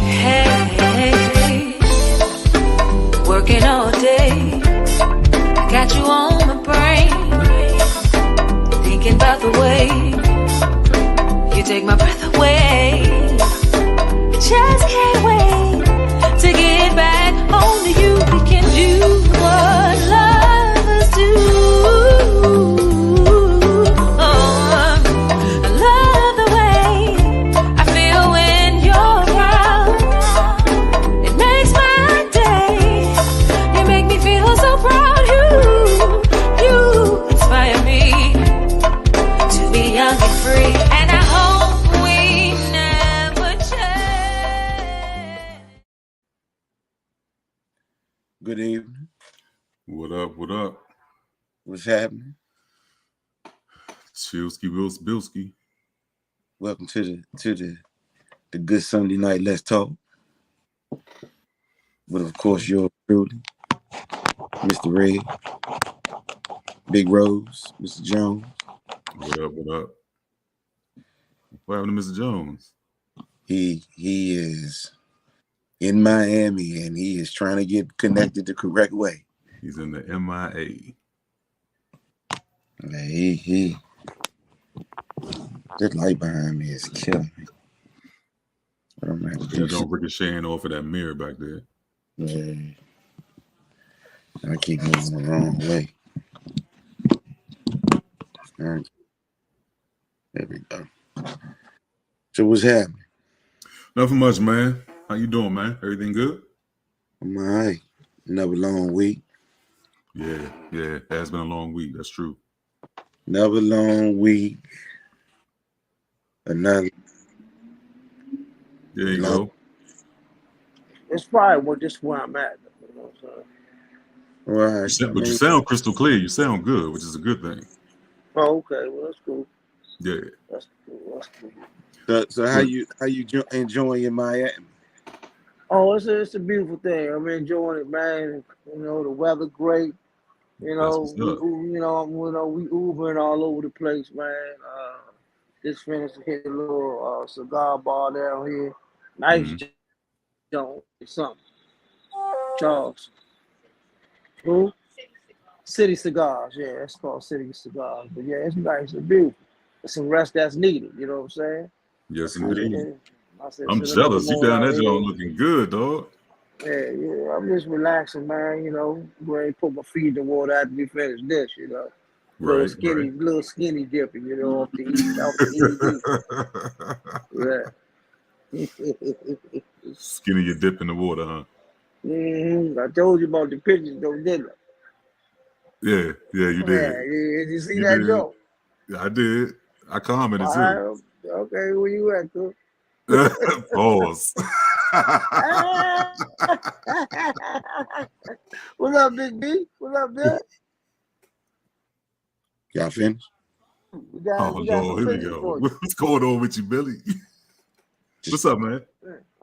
Hey, working all day, got you on my brain, thinking about the way you take my breath away. Just can't wait to get back home to you. We can do what lovers do. Oh, I love the way I feel when you're around. It makes my day. You make me feel so proud. You inspire me to be young and free. And I hope we never change. Good evening. What up? What up? What's happening? Chilsky Bilski. Welcome to the good Sunday night Let's Talk. But of course, yours truly, Mr. Red, Big Rose, Mr. Jones. What up? What up? What happened to Mr. Jones? He is in Miami and he is trying to get connected the correct way. He's in the MIA. He this light behind me is killing me. I don't have to do Don't ricocheting off of that mirror back there. Yeah. I keep moving the wrong way. All right. There we go. So what's happening? Nothing much, man. How you doing, man? Everything good? I'm all right. Another long week. Yeah. It has been a long week. That's true. Another long week. Another. There you go. It's probably just where I'm at. You know what I'm saying? Right. But you sound crystal clear. You sound good, which is a good thing. Oh, okay. Well, that's cool. Yeah. That's cool. So how you enjoying your Miami? Oh, it's a beautiful thing. I'm enjoying it, man. You know, the weather great. You know, we Ubering all over the place, man. Just finished hit a little cigar bar down here. Nice joint, something. Charles. Who? City Cigars. Yeah, it's called City Cigars. But yeah, it's nice and beautiful. It's some rest that's needed. You know what I'm saying? Yes, indeed. Said, I'm jealous. You down there, Joe, looking good, dog. Yeah. I'm just relaxing, man. You know, go ahead and put my feet in the water after we finish this. You know, little skinny dipping. You know, off the easy. Yeah. Skinny your dip in the water, huh? I told you about the pictures, though, didn't I? Yeah, you did. Yeah, did you see that joke? Yeah, I did. I commented too. Right. Okay, where you at, cool? Pause. What's up, Big B? What's up, Bill? Y'all finished? Lord, here we go. What's going on with you, Billy? What's up, man?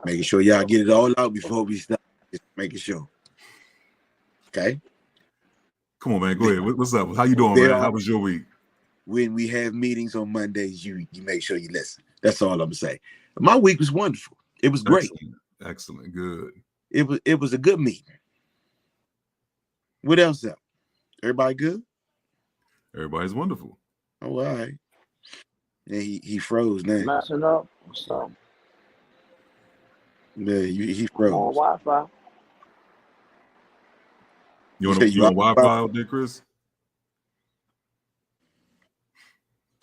Making sure y'all get it all out before we start. Just making sure. Okay? Come on, man. Go ahead. What's up? How you doing, man? How was your week? When we have meetings on Mondays, you make sure you listen. That's all I'm gonna say. My week was wonderful. It was great. Excellent. Good. It was a good meeting. What else up? Everybody good? Everybody's wonderful. Oh, all right. Yeah, he froze now. Messing up. So. Yeah, he froze. On Wi-Fi. You on Wi-Fi out there, Chris?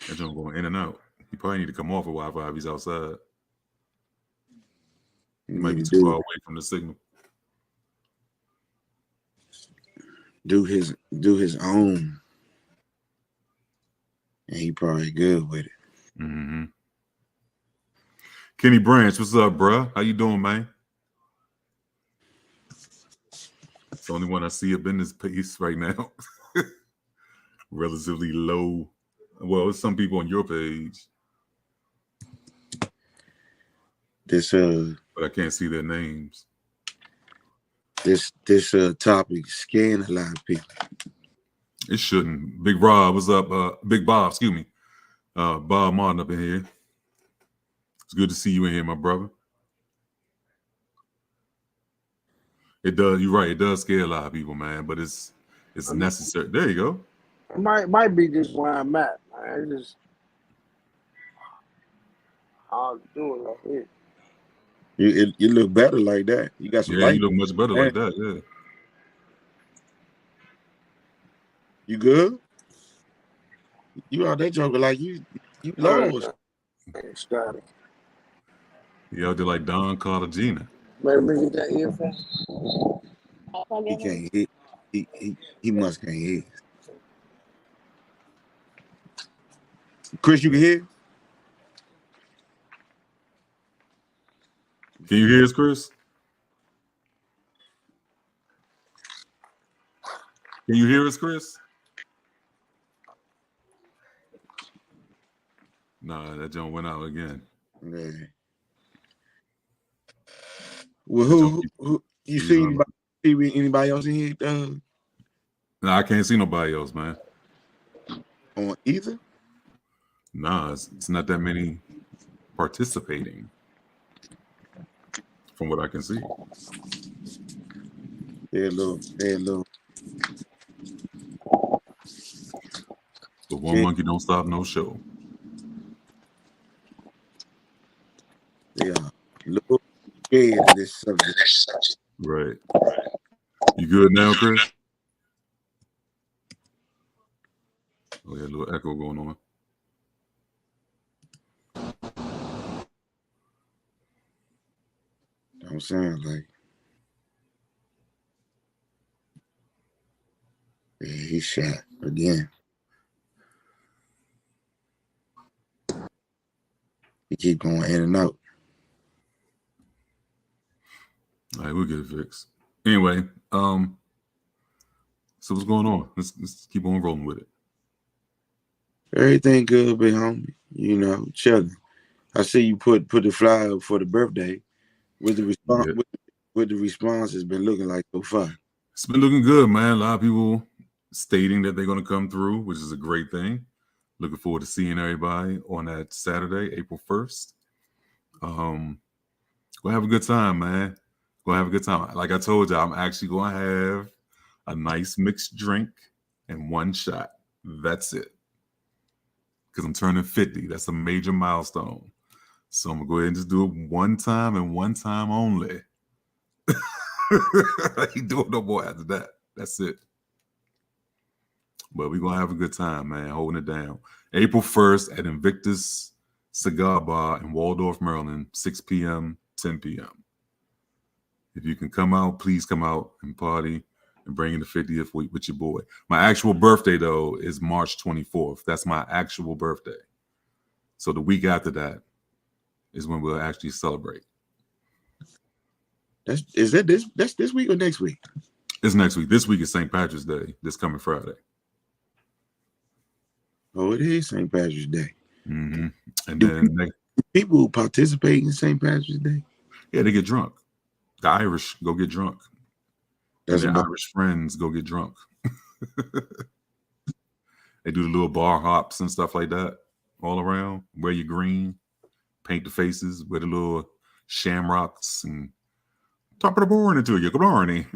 That joint going in and out. You probably need to come off of Wi-Fi if he's outside. He might be too far away from the signal. Do his own. And he probably good with it. Mm-hmm. Kenny Branch, what's up, bruh? How you doing, man? It's the only one I see up in this piece right now. Relatively low. Well, it's some people on your page. But I can't see their names. This topic scaring a lot of people. It shouldn't. Big Rob, what's up? Big Bob, excuse me. Bob Martin up in here. It's good to see you in here, my brother. It does. You're right. It does scare a lot of people, man. But it's necessary. There you go. It might be just where I'm at. Man. It's just hard to do it like this. You look better like that. You got some light. You look much better like that. Yeah. You good? You out there joking like you lost. You out there like Don Cartagena. Maybe get that earphone. He can't hit. He must can't hear. Chris, you can hear? Can you hear us, Chris? Can you hear us, Chris? Nah, that joint went out again. Yeah. Well, who you see anybody else in here? No, I can't see nobody else, man. On either? Nah, it's not that many participating from what I can see. Hey, little. The one monkey don't stop no show. Yeah, a little scared of this subject. Right. You good now, Chris? Oh, yeah, a little echo going on. Don't sound like. Yeah, he shot again. He keep going in and out. All right, we'll get it fixed. Anyway, so what's going on? Let's keep on rolling with it. Everything good, big homie. You know, chilling. I see you put the flyer up for the birthday. With the response, what the response has been looking like so far. It's been looking good, man. A lot of people stating that they're going to come through, which is a great thing. Looking forward to seeing everybody on that Saturday, April 1st. Gonna have a good time, man. Gonna have a good time. Like I told you, I'm actually gonna have a nice mixed drink and one shot. That's it. Because I'm turning 50. That's a major milestone. So I'm gonna go ahead and just do it one time and one time only. I ain't doing no more after that. That's it. But we're gonna have a good time, man, holding it down. April 1st at Invictus Cigar Bar in Waldorf, Maryland, 6 p.m., 10 p.m. If you can come out, please come out and party and bring in the 50th week with your boy. My actual birthday, though, is March 24th. That's my actual birthday. So the week after that is when we'll actually celebrate. That's this week or next week? It's next week. This week is St. Patrick's Day, this coming Friday. Oh, it is St. Patrick's Day. Mm-hmm. And then people who participate in St. Patrick's Day? Yeah, they get drunk. The Irish go get drunk. And their Irish friends go get drunk. They do the little bar hops and stuff like that all around. Wear your green, paint the faces, wear the little shamrocks, and top of the morning to you. Good morning.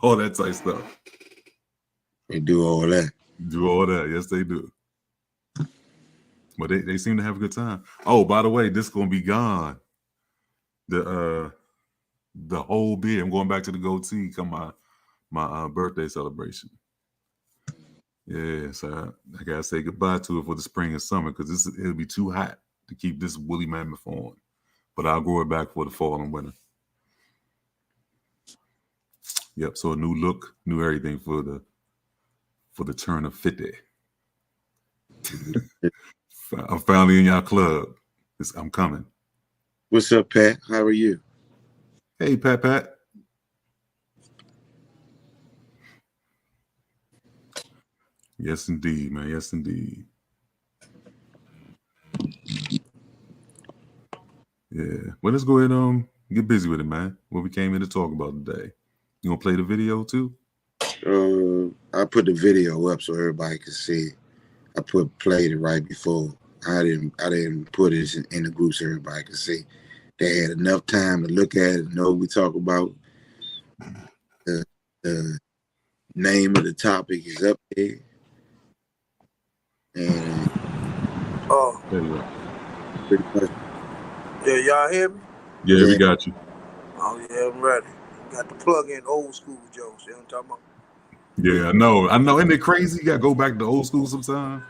all that type stuff. They do all that. Do all that. Yes, they do. But they seem to have a good time. Oh, by the way, this is gonna be gone. The whole beard. I'm going back to the goatee come my birthday celebration. Yeah, so I gotta say goodbye to it for the spring and summer because it'll be too hot to keep this woolly mammoth on. But I'll grow it back for the fall and winter. Yep. So a new look, new everything for the turn of 50. I'm finally in y'all club. I'm coming. What's up, Pat? How are you? Hey, Pat. Yes, indeed, man. Yes, indeed. Yeah. Well, let's go ahead and get busy with it, man. What we came in to talk about today. You gonna play the video too? I put the video up so everybody can see it. I played it right before. I didn't put it in the group so everybody could see. They had enough time to look at it, know what we talk about. The name of the topic is up there. And There you go. pretty much, Yeah, y'all hear me? Yeah, we got you. Oh yeah, I'm ready. Got to plug in old school jokes. You know what I'm talking about? Yeah, I know. Isn't it crazy? You gotta go back to old school sometime.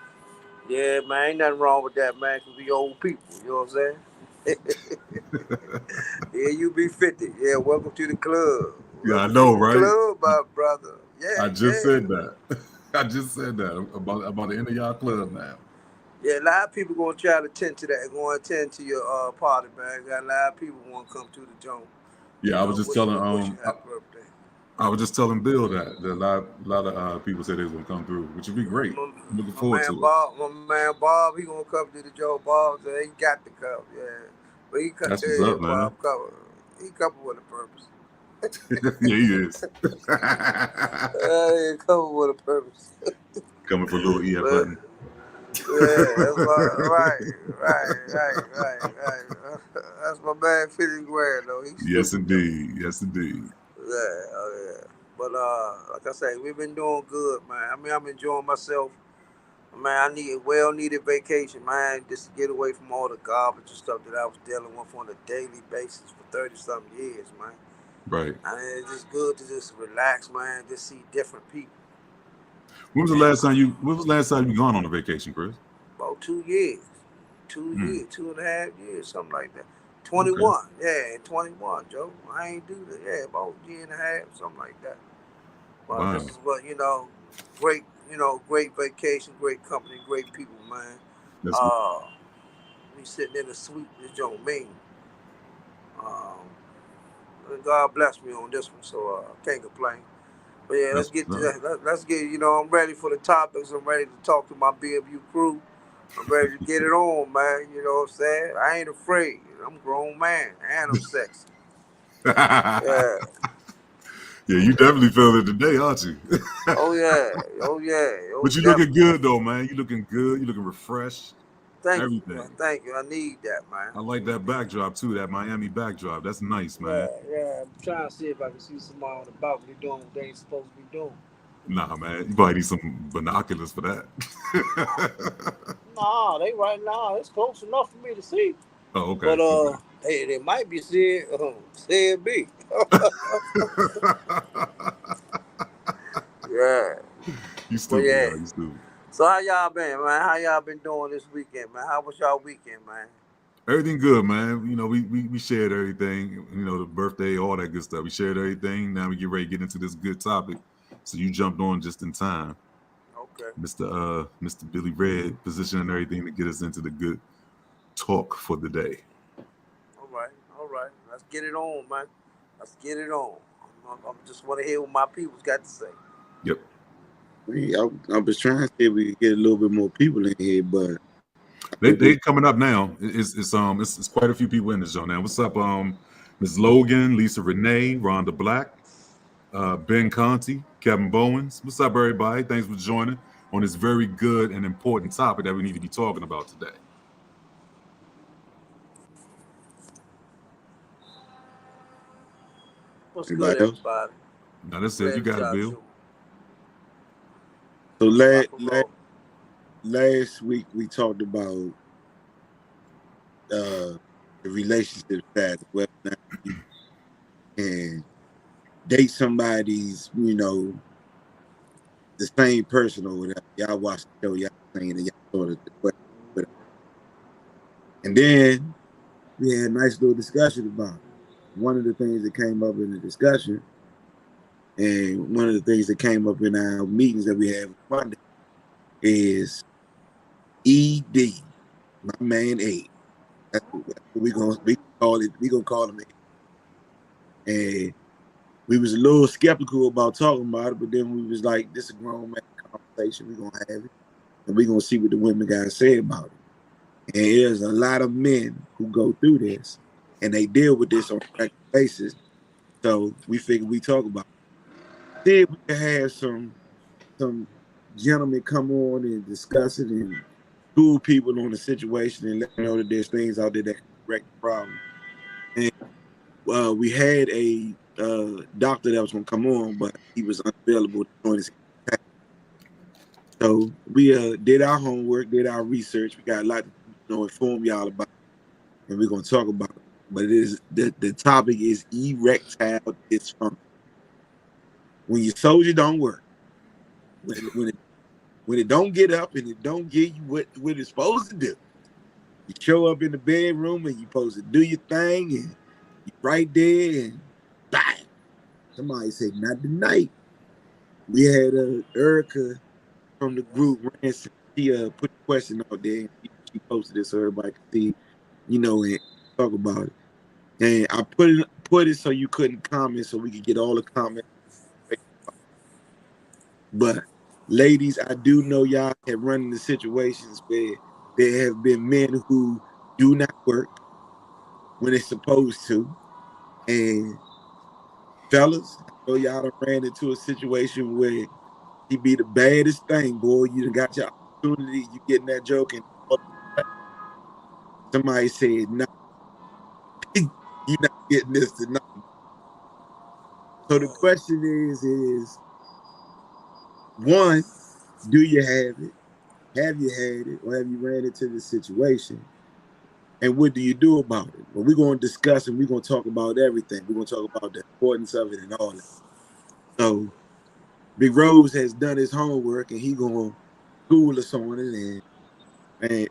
Yeah, man, ain't nothing wrong with that, man, because we old people. You know what I'm saying? Yeah, you be 50. Yeah, welcome to the club. Yeah, I Welcome know, to the right? club, my brother. Yeah, I just said that. I just said that about the end of y'all club now. Yeah, a lot of people gonna try to attend to that. Gonna attend to your party, man. Got a lot of people want to come to the joint. Yeah, I was just telling wish you happy birthday. I was just telling Bill that a lot of people said they was gonna come through, which would be great. I'm looking forward to it. My man Bob, he gonna come to the joint. Bob said he got to come. Yeah, but he come. That's what's up, man. Bob cover. He coming with a purpose. Yeah, he is. He coming with a purpose. Coming for little EF Hutton. Yeah, that's right. That's my man 50 grand though. Yes, indeed. Yes, indeed. Yeah, oh yeah. But like I say, we've been doing good, man. I mean, I'm enjoying myself. Man, I need a well-needed vacation, man, just to get away from all the garbage and stuff that I was dealing with on a daily basis for 30-something years, man. Right. And it's just good to just relax, man, just see different people. When was the last time you gone on a vacation, Chris? About 2 years. 2 years, 2.5 years, something like that. 21. Okay. Yeah, 21, Joe. I ain't do that. Yeah, about a year and a half, something like that. But wow. This is what, great vacation, great company, great people, man. We sitting in the suite, this don't mean. God bless me on this one, so I can't complain. But yeah, let's get to that. Let's get, I'm ready for the topics. I'm ready to talk to my BMU crew. I'm ready to get it on, man. You know what I'm saying? I ain't afraid. I'm a grown man, and I'm sexy. Yeah. Yeah, you definitely feel it today, aren't you? Oh yeah. But you looking good though, man. You looking good. You looking refreshed. Thank you. Thank you. I need that, man. I like that backdrop too. That Miami backdrop. That's nice, man. Yeah. I'm trying to see if I can see somebody on the balcony doing what they ain't supposed to be doing. Nah, man. You probably need some binoculars for that. Nah, they right now. It's close enough for me to see. Oh, okay. But they might be seeing me. Yeah. You stupid, yeah. You stupid. So how y'all been, man? How y'all been doing this weekend, man? How was y'all weekend, man? Everything good, man. We shared everything. The birthday, all that good stuff. We shared everything. Now we get ready to get into this good topic. So you jumped on just in time. Okay. Mr. Billy Red positioning everything to get us into the good talk for the day. All right. Let's get it on, man. Let's get it on. I just want to hear what my people's got to say. Yep. I was trying to see if we could get a little bit more people in here, but they coming up now. It's quite a few people in this show now. What's up, Ms. Logan, Lisa Renee, Rhonda Black, Ben Conti, Kevin Bowens. What's up, everybody? Thanks for joining on this very good and important topic that we need to be talking about today. What's good, everybody? Now that's it. You got it, Bill. So last week we talked about the relationship side, whether or not you can date somebody's, the same person or whatever. Y'all watched the show, y'all seen it, y'all sort of the question. And then we had a nice little discussion about it. One of the things that came up in the discussion, and one of the things that came up in our meetings that we had Monday, is ED, my man A. That's what we gonna call it. We gonna call him A. And we was a little skeptical about talking about it, but then we was like, "This is a grown man conversation. We gonna have it, and we gonna see what the women guys say about it." And there's a lot of men who go through this, and they deal with this on a regular basis. So we figured we talk about it. See if we can have some gentlemen come on and discuss it and school people on the situation and let them know that there's things out there that can correct the problem. And we had a doctor that was going to come on, but he was unavailable to join us. So we did our homework, did our research. We got a lot to inform y'all about, and we're going to talk about it. But it is the topic is erectile dysfunction. When your soldier don't work, when it don't get up and it don't give you what it's supposed to do. You show up in the bedroom and you're supposed to do your thing and you're right there and bang. Somebody said, not tonight. We had Erica from the group, Ransom. She put a question out there and she posted it so everybody could see, and talk about it. And I put it so you couldn't comment so we could get all the comments. But ladies, I do know y'all have run into situations where there have been men who do not work when they're supposed to. And fellas, I know y'all done ran into a situation where he be the baddest thing, boy. You done got your opportunity, you getting that joke, and somebody said, no, you're not getting this tonight. So the question is one, do you have it? Have you had it, or have you ran into this situation? And what do you do about it? Well, we're going to discuss and we're going to talk about everything. We're going to talk about the importance of it and all that. So Big Rose has done his homework and he's going to school us on it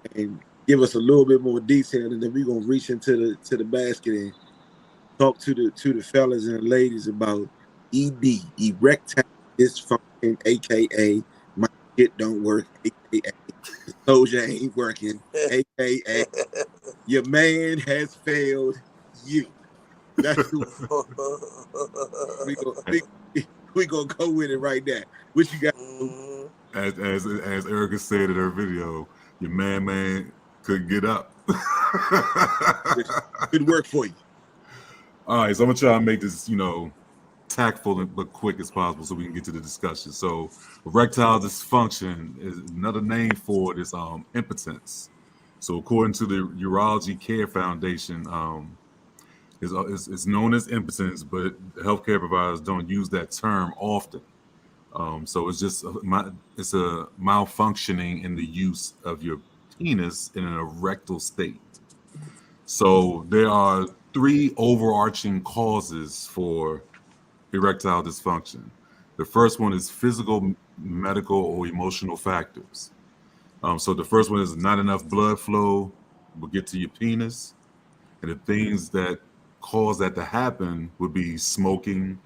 and give us a little bit more detail, and then we're going to reach into the basket and talk to the fellas and the ladies about ED, erectile dysfunction, aka my shit don't work, aka the soldier ain't working, aka your man has failed you. That's we gonna go with it right now. What you got? As Erica said in her video, your man couldn't get up. Good work for you. All right, so I'm gonna try and make this, tactful but quick as possible so we can get to the discussion. So erectile dysfunction is another name for this impotence. So according to the Urology Care Foundation, it's known as impotence, but healthcare providers don't use that term often. So it's just it's a malfunctioning in the use of your penis in an erectile state. So there are 3 overarching causes for erectile dysfunction. The first one is physical, medical, or emotional factors. So the first one is not enough blood flow will get to your penis. And the things that cause that to happen would be smoking,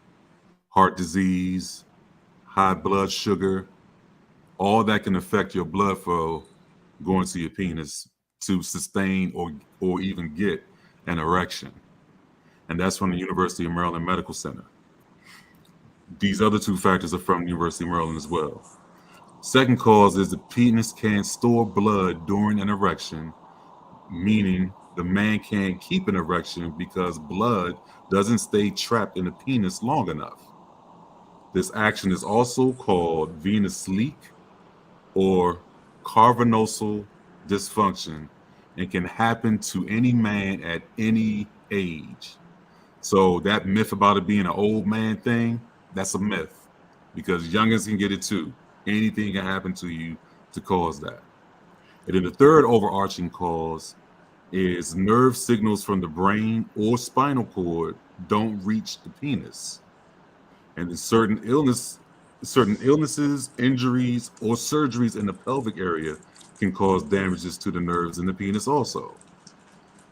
heart disease, high blood sugar. All that can affect your blood flow going to your penis to sustain or even get an erection. And that's from the University of Maryland Medical Center. These other 2 factors are from the University of Maryland as well. Second cause is the penis can't store blood during an erection, meaning the man can't keep an erection because blood doesn't stay trapped in the penis long enough. This action is also called venous leak or cavernosal dysfunction and can happen to any man at any age. So that myth about it being an old man thing, that's a myth, because youngins can get it too. Anything can happen to you to cause that. And then the third overarching cause is nerve signals from the brain or spinal cord don't reach the penis. And then certain illnesses, injuries, or surgeries in the pelvic area can cause damages to the nerves in the penis also.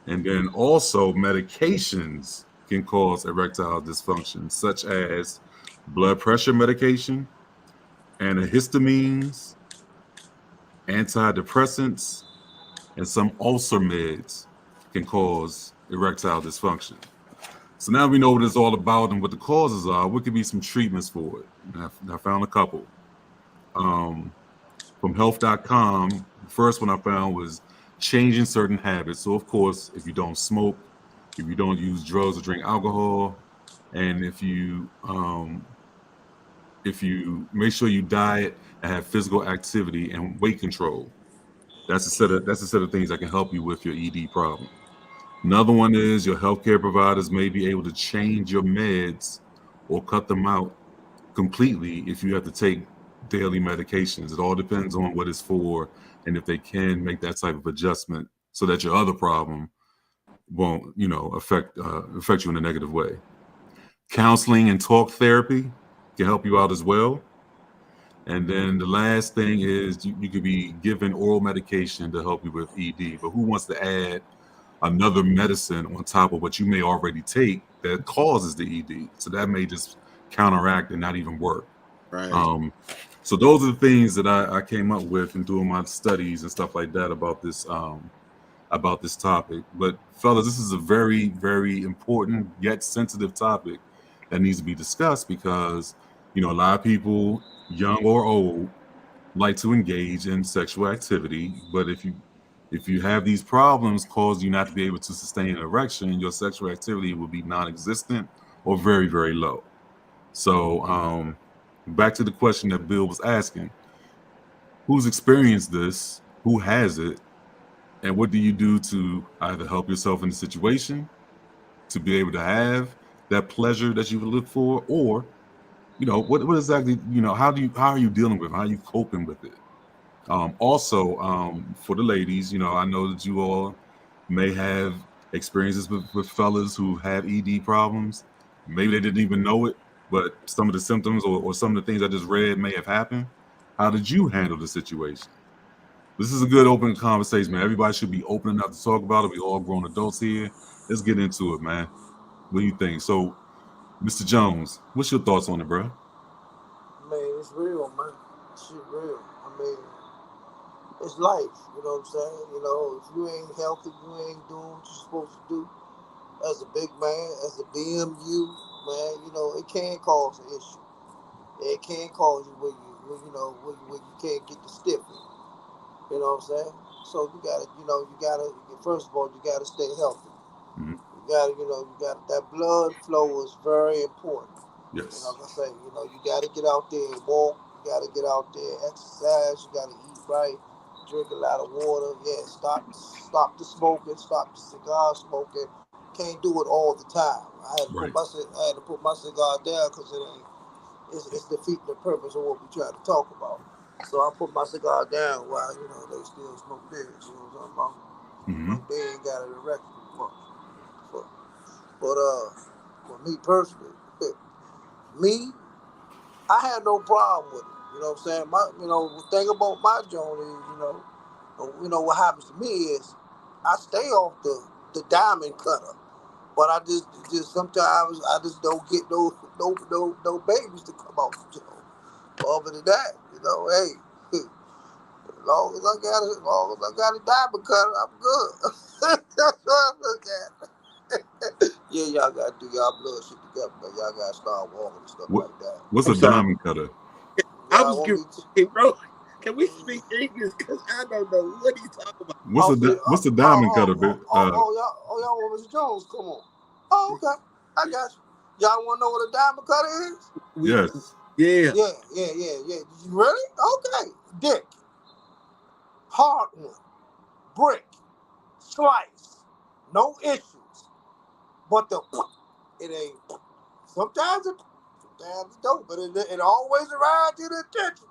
And then also medications can cause erectile dysfunction, such as blood pressure medication, antihistamines, antidepressants, and some ulcer meds can cause erectile dysfunction. So now we know what it's all about and what the causes are. What could be some treatments for it? I found a couple. From health.com, the first one I found was changing certain habits. So of course, if you don't smoke, if you don't use drugs or drink alcohol, and if you if you make sure you diet and have physical activity and weight control. That's a set of things that can help you with your ED problem. Another one is your healthcare providers may be able to change your meds or cut them out completely if you have to take daily medications. It all depends on what it's for and if they can make that type of adjustment so that your other problem won't, affect you in a negative way. Counseling and talk therapy can help you out as well. And then the last thing is you could be given oral medication to help you with ED. But who wants to add another medicine on top of what you may already take that causes the ED? So that may just counteract and not even work. Right. So those are the things that I came up with in doing my studies and stuff like that about this topic. But fellas, this is a very, very important yet sensitive topic that needs to be discussed because a lot of people, young or old, like to engage in sexual activity. But if you have these problems cause you not to be able to sustain an erection, your sexual activity will be non-existent or very, very low. So back to the question that Bill was asking: who's experienced this? Who has it? And what do you do to either help yourself in the situation to be able to have that pleasure that you would look for, or what exactly how are you dealing with it? How are you coping with it? Also, for the ladies, I know that you all may have experiences with fellas who have ED problems. Maybe they didn't even know it, but some of the symptoms or some of the things I just read may have happened. How did you handle the situation? This is a good open conversation, man. Everybody should be open enough to talk about it. We all grown adults here. Let's get into it, man. What do you think? So, Mr. Jones, what's your thoughts on it, bro? Man, it's real, man. Shit real. I mean, it's life. You know what I'm saying? If you ain't healthy, you ain't doing what you're supposed to do. As a big man, as a BMU, man, it can cause an issue. It can cause you where you can't get the stiffness. You know what I'm saying? So you gotta, first of all, you gotta stay healthy. Mm-hmm. That blood flow is very important. Yes. Like I say, you gotta get out there and walk. You gotta get out there, exercise. You gotta eat right, drink a lot of water. Yeah, stop the smoking, stop the cigar smoking. Can't do it all the time. Right. I had to put my cigar down because it's defeating the purpose of what we try to talk about. So I put my cigar down while they still smoke theirs. You know what I'm talking about? Mm-hmm. They ain't got it erected much. For me personally, me, I had no problem with it. You know what I'm saying? The thing about my joint is, what happens to me is I stay off the diamond cutter, but I just sometimes I just don't get no babies to come out. Other than that, hey, as long as I got a diamond cutter, I'm good. That's what I look at. Yeah, y'all gotta do y'all blood shit together, man. Y'all gotta start walking and stuff like that. What's I'm a sorry. diamond cutter? I Y'all was want curious, me to? hey, bro. Can we speak English? Because I don't know what he's talking about. What's a diamond cutter, Bill? Y'all want Mr. Jones? Come on. Oh, okay. I got you. Y'all want to know what a diamond cutter is? We, Yes. yeah. Yeah. You ready? Okay. Dick. Hard one. Brick. Slice. No issues. But it ain't. Sometimes it don't. But it always arrives to the attention.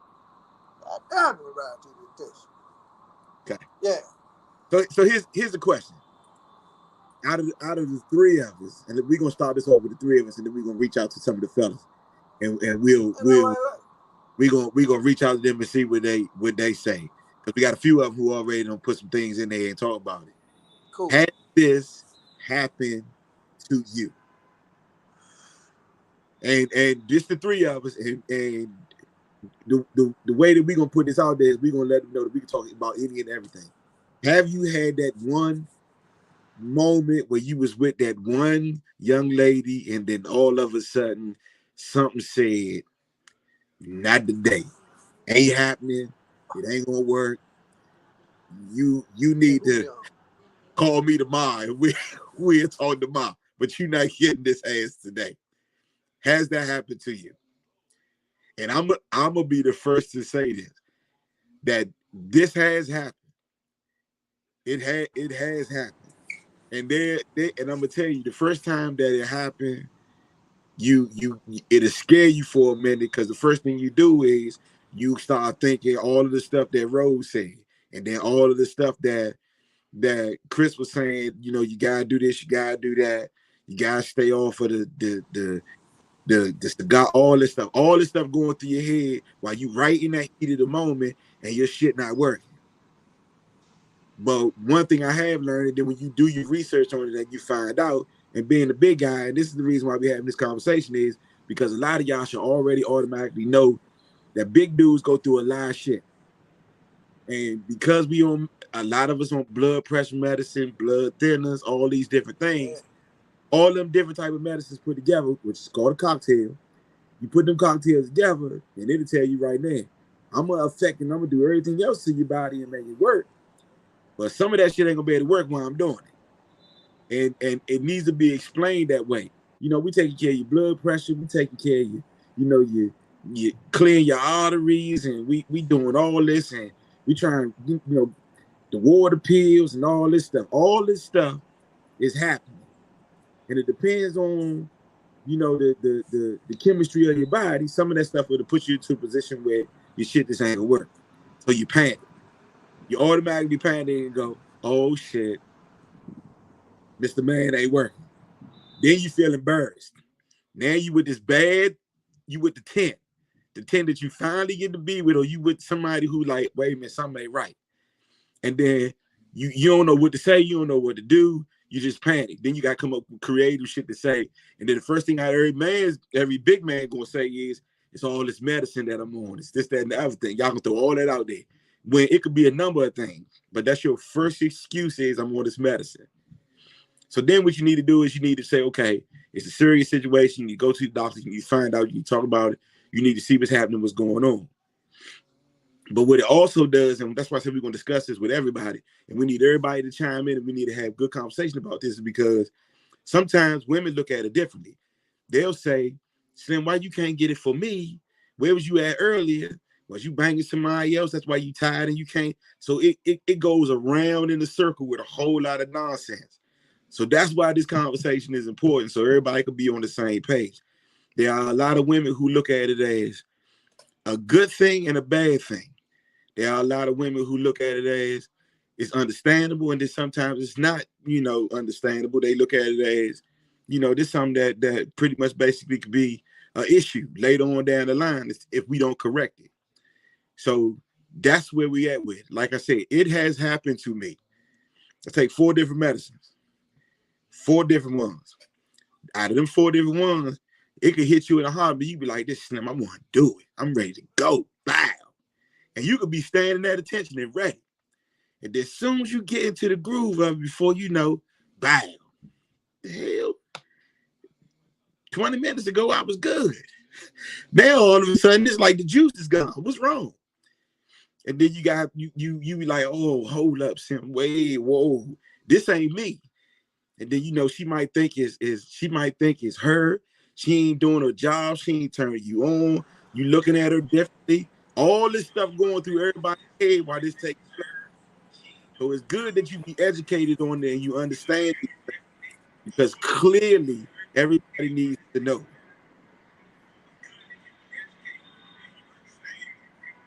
God damn it, arrives to the attention. Okay. Yeah. So here's the question. Out of the three of us, and we're gonna start this off with the three of us, and then we're gonna reach out to some of the fellas, and we're gonna reach out to them and see what they say, because we got a few of them who already don't put some things in there and talk about it. Cool. Had this happen to you, and just the three of us, and the way that we're gonna put this out there is we're gonna let them know that we can talk about any and everything. Have you had that one moment where you was with that one young lady, and then all of a sudden something said, not today, ain't happening, it ain't gonna work, you need to call me tomorrow, we'll talk tomorrow, but you're not getting this ass today? Has that happened to you? And I'm gonna be the first to say this, that this has happened. It has happened. And and I'm gonna tell you, the first time that it happened, it'll scare you for a minute, because the first thing you do is you start thinking all of the stuff that Rose said, and then all of the stuff that Chris was saying. You know, you gotta do this, you gotta do that, you gotta stay off of the cigar, all this stuff going through your head while you right in that heat of the moment, and your shit not working. But one thing I have learned, that when you do your research on it and you find out, and being the big guy, and this is the reason why we're having this conversation, is because a lot of y'all should already automatically know that big dudes go through a lot of shit. And because a lot of us on blood pressure medicine, blood thinners, all these different things, all them different type of medicines put together, which is called a cocktail. You put them cocktails together, and it'll tell you right now, I'm gonna affect and I'm gonna do everything else to your body and make it work. But some of that shit ain't gonna be able to work while I'm doing it. And it needs to be explained that way. You know, we taking care of your blood pressure, we taking care of you clearing your arteries, and we doing all this, and we trying, the water pills and all this stuff. All this stuff is happening. And it depends on, the chemistry of your body. Some of that stuff will put you into a position where your shit just ain't gonna work. So you panic. You automatically panic and go, oh shit, Mr. Man ain't working. Then you feel embarrassed. Now you with this bad, you with the 10 that you finally get to be with, or you with somebody who like, wait a minute, something ain't right. And then you don't know what to say, you don't know what to do, you just panic. Then you got to come up with creative shit to say. And then the first thing every big man gonna say is, it's all this medicine that I'm on, it's this, that, and the other thing. Y'all can throw all that out there. When it could be a number of things, but that's your first excuse, is I'm on this medicine. So then what you need to do is you need to say, okay, it's a serious situation. You go to the doctor, you find out, you talk about it, you need to see what's happening, what's going on. But what it also does, and that's why I said we're going to discuss this with everybody, and we need everybody to chime in, and we need to have good conversation about this, because sometimes women look at it differently. They'll say, Slim, why you can't get it for me? Where was you at earlier? Was you banging somebody else? That's why you tired and you can't. So it goes around in the circle with a whole lot of nonsense. So that's why this conversation is important, so everybody could be on the same page. There are a lot of women who look at it as a good thing and a bad thing. There are a lot of women who look at it as it's understandable, and then sometimes it's not, understandable. They look at it as, this is something that pretty much basically could be an issue later on down the line if we don't correct it. So that's where we at with. Like I said, it has happened to me. I take 4 different medicines, 4 different ones. Out of them 4 different ones, it could hit you in a heartbeat. You be like, this Slim, I want to do it. I'm ready to go. Bow. And you could be standing at attention and ready. And then as soon as you get into the groove of it, before you know, bow. The hell? 20 minutes ago, I was good. Now all of a sudden, it's like the juice is gone. What's wrong? And then you got you be like, oh, hold up, Sim. Wait, whoa, this ain't me. And then she might think it's her. She ain't doing her job. She ain't turning you on. You looking at her differently. All this stuff going through everybody's head while this takes place. So it's good that you be educated on it and you understand it, because clearly everybody needs to know.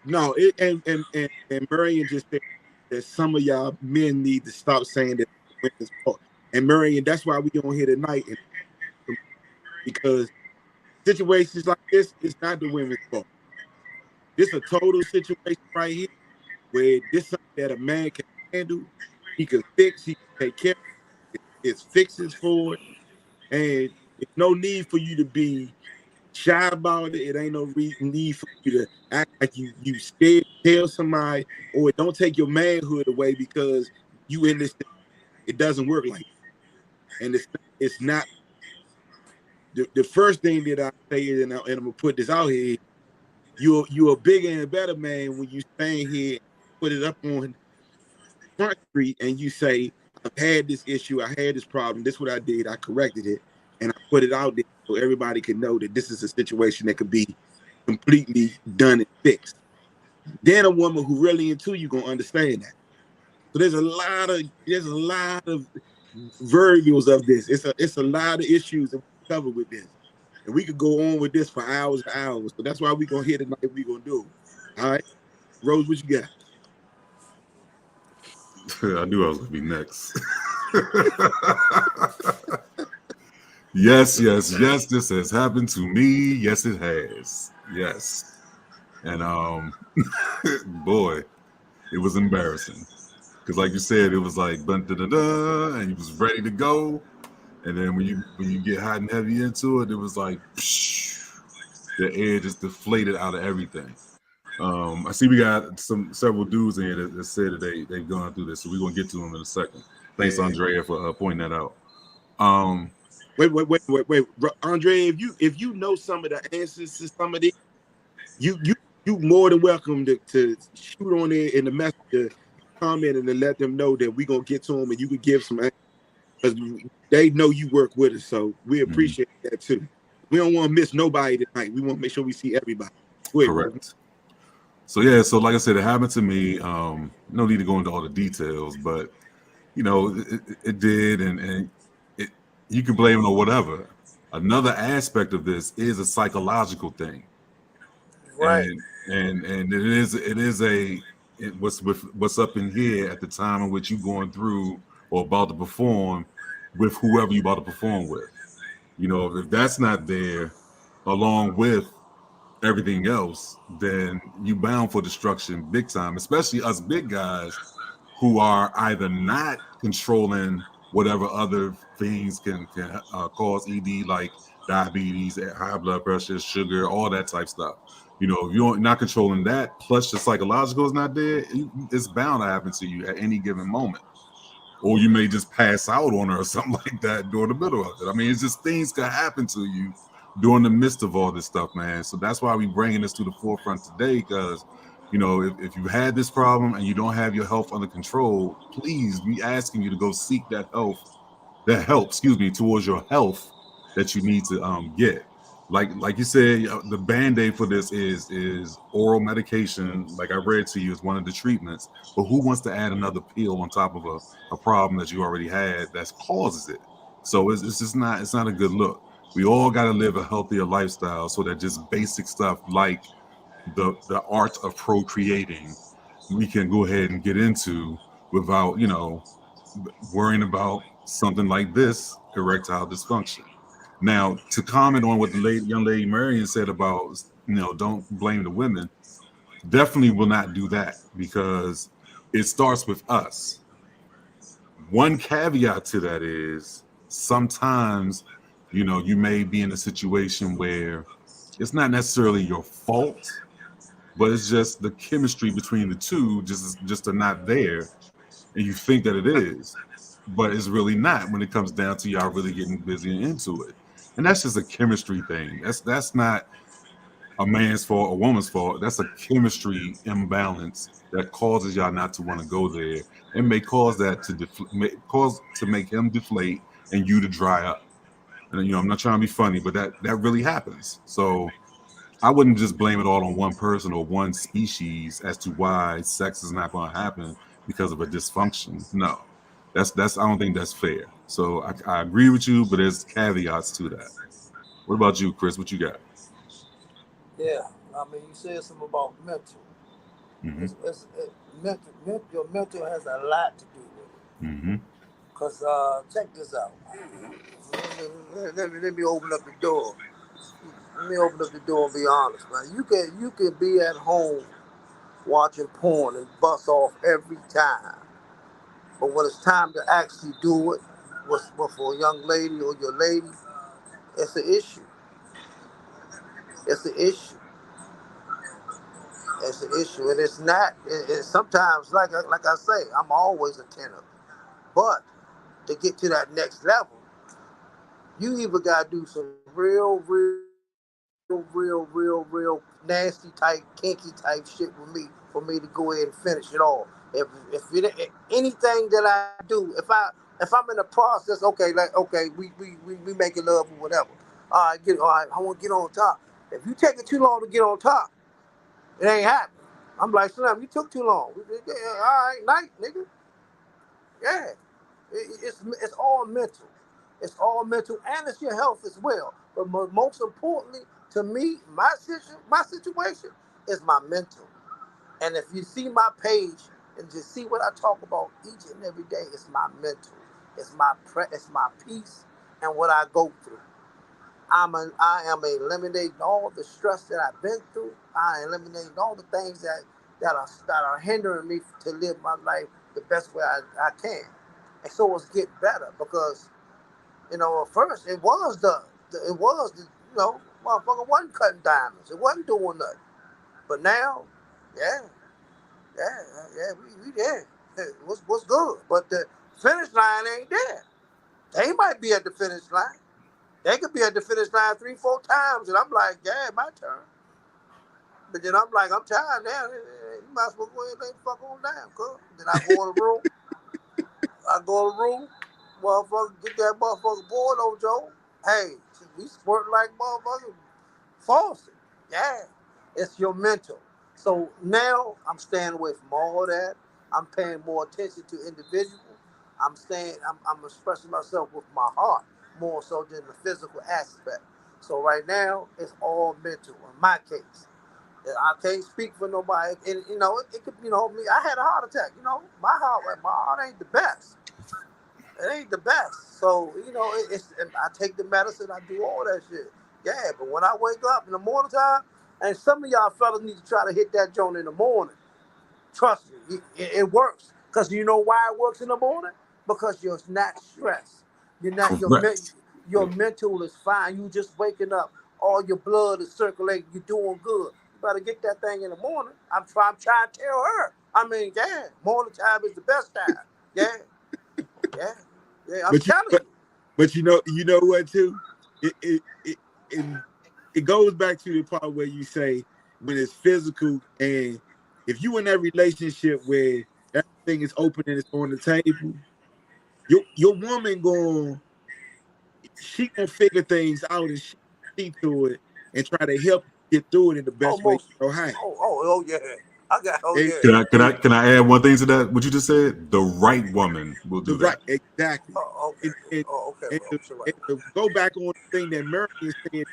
No, and Marion just said that some of y'all men need to stop saying that women's fault. And Marion, that's why we on here tonight, because situations like this is not the women's fault. This is a total situation right here where this is something that a man can handle. He can fix. He can take care of it. It's fixes for it, and there's no need for you to be shy about it. It ain't no need for you to act like you scared to tell somebody, or don't take your manhood away because you in this. It doesn't work like that. And it's not. The first thing that I say is, and I'm gonna put this out here, you're a bigger and better man when you stand here, put it up on Front Street, and you say, I've had this issue, I had this problem, this is what I did, I corrected it, and I put it out there so everybody can know that this is a situation that could be completely done and fixed. Then a woman who really into you gonna understand that. So there's a lot of variables of this. It's a lot of issues that we cover with this. And we could go on with this for hours and hours. So that's why we're gonna hit it like we're gonna do. All right. Rose, what you got? I knew I was gonna be next. Yes, yes, yes. This has happened to me. Yes, it has. Yes, and boy, it was embarrassing because, like you said, it was like dun, dun, dun, dun, and you was ready to go, and then when you get hot and heavy into it, it was like psh, the air just deflated out of everything. I see we got several dudes in here that said that they've gone through this, so we're gonna get to them in a second. Thanks, Yeah. Andrea, for pointing that out. Um, Wait, Andre. If you know some of the answers to some of these, you more than welcome to shoot on it in the messenger comment and to let them know that we gonna get to them and you could give some answers because they know you work with us, so we appreciate that too. We don't want to miss nobody tonight. We want to make sure we see everybody. Go ahead, Rose. correct. So yeah, so like I said, it happened to me. No need to go into all the details, but it did, and it you can blame it on whatever. Another aspect of this is a psychological thing, Right. and what's up in here at the time in which you're going through or about to perform with whoever you're about to perform with. If that's not there, along with everything else, then you bound for destruction big time, especially us big guys who are either not controlling whatever other things can cause ED, like diabetes, high blood pressure, sugar, all that type stuff. If you're not controlling that, plus your psychological is not there, it's bound to happen to you at any given moment. Or you may just pass out on her or something like that during the middle of it. I mean, it's just things can happen to you during the midst of all this stuff, man. So that's why we bringing this to the forefront today, because if you had this problem and you don't have your health under control, please be asking you to go seek that help, excuse me, towards your health that you need to get. Like you said, the band-aid for this is oral medication. Like I read to you, is one of the treatments. But who wants to add another pill on top of a problem that you already had that causes it? So it's just not a good look. We all got to live a healthier lifestyle so that just basic stuff like the art of procreating we can go ahead and get into without worrying about something like this, erectile dysfunction. Now, to comment on what the young lady Marion said about don't blame the women, definitely will not do that because it starts with us. One caveat to that is sometimes you may be in a situation where it's not necessarily your fault, but it's just the chemistry between the two just are not there, and you think that it is, but it's really not when it comes down to y'all really getting busy and into it. And that's just a chemistry thing. That's not a man's fault, a woman's fault. That's a chemistry imbalance that causes y'all not to want to go there, and may cause that to make him deflate and you to dry up. And I'm not trying to be funny, but that really happens. So I wouldn't just blame it all on one person or one species as to why sex is not going to happen because of a dysfunction. No, that's I don't think that's fair. So I agree with you, but there's caveats to that. What about you, Chris? What you got? Yeah. I mean, you said something about mental. Mm-hmm. Your mental has a lot to do with it. Mm-hmm. Cause check this out. Let me open up the door. Let me open up the door and be honest, man. You can be at home watching porn and bust off every time. But when it's time to actually do it, for a young lady or your lady, it's an issue. It's an issue. It's an issue, and it's not. It's sometimes, like I say, I'm always attentive. But to get to that next level, you either gotta do some real nasty type, kinky type shit with me for me to go ahead and finish it all. Anything that I do, if I'm in the process, okay, like okay, we making love or whatever. All right, I want to get on top. If you take it too long to get on top, it ain't happening. I'm like, Slim, you took too long. All right, night, nigga. Yeah. It's all mental. It's all mental, and it's your health as well. But most importantly, to me, my situation is my mental. And if you see my page and just see what I talk about each and every day, it's my mental, it's my peace, and what I go through. I am eliminating all the stress that I've been through. I am eliminating all the things that are hindering me to live my life the best way I can. And so it's getting better because at first motherfucker wasn't cutting diamonds. It wasn't doing nothing. But now, yeah, we there. What's good? But the finish line ain't there. They might be at the finish line. They could be at the finish line 3-4 times, and I'm like, yeah, my turn. But then I'm like, I'm tired now. You might as well go ahead and fuck on down, cuz. Then I go in the room. Motherfucker, get that motherfucker board on, Joe. Hey, we squirt like motherfucker faucet. Yeah, it's your mental. So now I'm staying away from all that. I'm paying more attention to individuals. I'm expressing myself with my heart more so than the physical aspect. So right now, it's all mental in my case. I can't speak for nobody, and it could, me. I had a heart attack. My heart ain't the best. It ain't the best. So and I take the medicine. I do all that shit. Yeah, but when I wake up in the morning time, and some of y'all fellas need to try to hit that joint in the morning. Trust me, it works. Because you know why it works in the morning? Because you're not stressed. You're not Correct. your mental is fine. You just waking up. All your blood is circulating. You're doing good. You better get that thing in the morning. I'm trying to tell her. I mean, yeah, morning time is the best time. Yeah, yeah, yeah. I'm But you, telling but, you. but you know what too? It it goes back to the part where you say when it's physical, and if you in that relationship where everything is open and it's on the table, your woman she gonna figure things out and she see to it and try to help you get through it in the best way you Almost. know how. Oh yeah. I got. Oh And, yeah. Can I can and I can I add one thing to that? What you just said? The right woman will the do right, that. exactly. Oh okay. And, and, Oh okay, and, bro. to, It's the right and one. to go back on the thing that Mary is saying,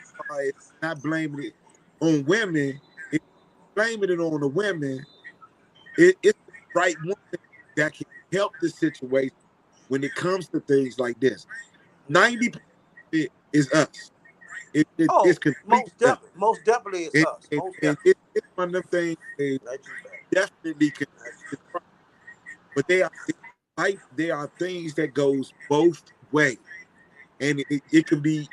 not blaming it on women, it's blaming it on the women. It's the right woman that can help the situation when it comes to things like this. 90% is us. It's Oh, completely us. most definitely it's And, us. and, Most and definitely. it's one of them things that Not you, back. definitely can, but they are things that goes both ways, and it can be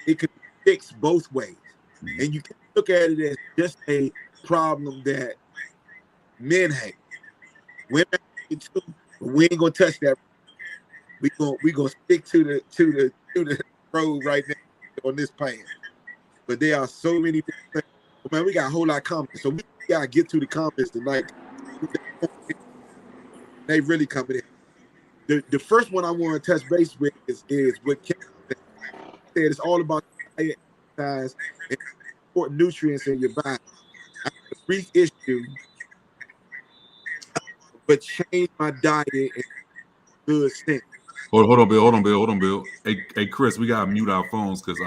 fixed both ways, and you can look at it as just a problem that men have. Women have it too, but we ain't gonna touch that. We gonna stick to the road right now on this plan. But there are so many different things. Oh, man, we got a whole lot of comments, so we gotta get to the comments tonight. They really coming in. The first one I want to touch base with is what Ken said. He said it's all about diet, exercise, and important nutrients in your body. I had a brief issue, but changed my diet and good sense. Hold on, Bill. Hey, Chris, we gotta mute our phones because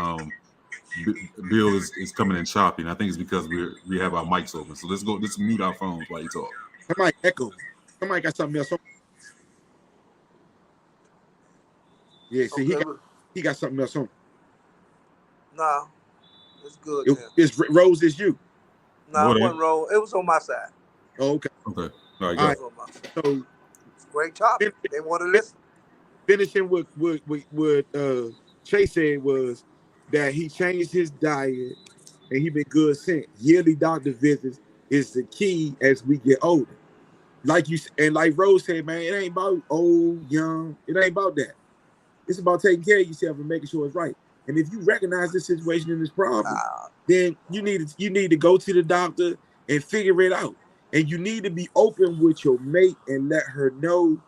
Bill is coming in choppy, and I think it's because we have our mics open. So let's mute our phones while you talk. Somebody echo. Somebody got something else on. Yeah, see, Okay, he got something else on. nah, it's good now. It's Rose, is you. Nah, Go it ahead. wasn't roll. It was on my side. Oh, okay. Okay. All right, It All go. right. was on my side. So It's a great topic. fin- They want to fin- listen. finishing what Chase said was that he changed his diet and he been good since. Yearly doctor visits is the key as we get older. Like like Rose said, man, it ain't about old, young. It ain't about that. It's about taking care of yourself and making sure it's right. And if you recognize this situation and this problem, then you need to go to the doctor and figure it out. And you need to be open with your mate and let her know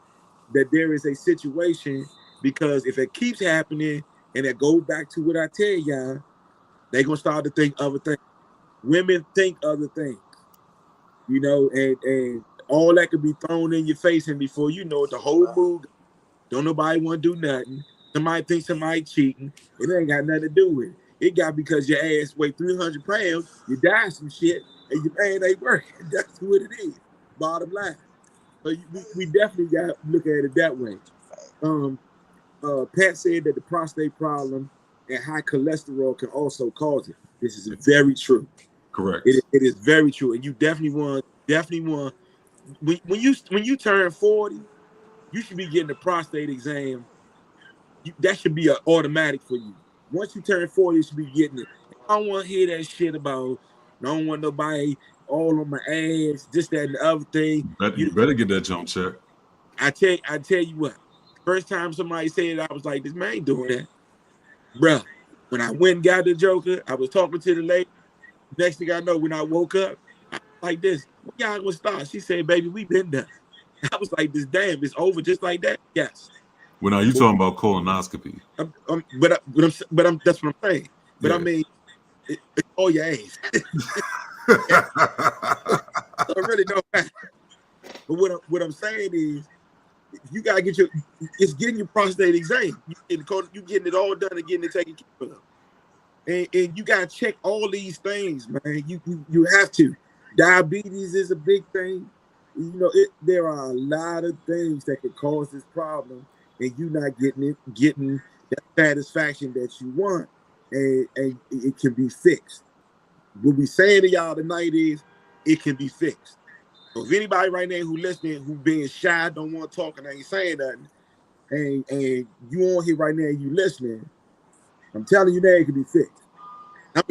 that there is a situation, because if it keeps happening and it goes back to what I tell y'all, they gonna start to think other things. Women think other things, and all that could be thrown in your face, and before you know it, the whole mood, don't nobody want to do nothing. Somebody thinks somebody cheating. It ain't got nothing to do with it. It got because your ass weigh 300 pounds, you die some shit, and your man ain't working. That's what it is. Bottom line. So we definitely got to look at it that way. Pat said that the prostate problem and high cholesterol can also cause it. This is very true. Correct. It is very true, and you definitely want when you turn 40, you should be getting a prostate exam. That should be an automatic for you. Once you turn 40, you should be getting it. I don't want to hear that shit about I don't want nobody all on my ass, this, that, and the other thing. You better get that jump check. I tell you what. First time somebody said it, I was like, this man ain't doing that. Bruh, when I went and got the Joker, I was talking to the lady. Next thing I know, when I woke up, I was like this. When y'all gonna start? She said, baby, we been done. I was like, this damn, it's over just like that? Yes. Well, now you talking about colonoscopy. But that's what I'm saying. But yeah. I mean, it's all your ass. So it really don't matter. But what I'm saying is, you gotta get it's getting your prostate exam. You getting it all done and getting it taken care of. And you gotta check all these things, man. You have to. Diabetes is a big thing. There are a lot of things that could cause this problem, and you not getting that satisfaction that you want, and it can be fixed. What we saying to y'all tonight is it can be fixed. So if anybody right now who listening, who being shy, don't want to talk and ain't saying nothing, and you on here right now, you listening, I'm telling you that it can be fixed. I'm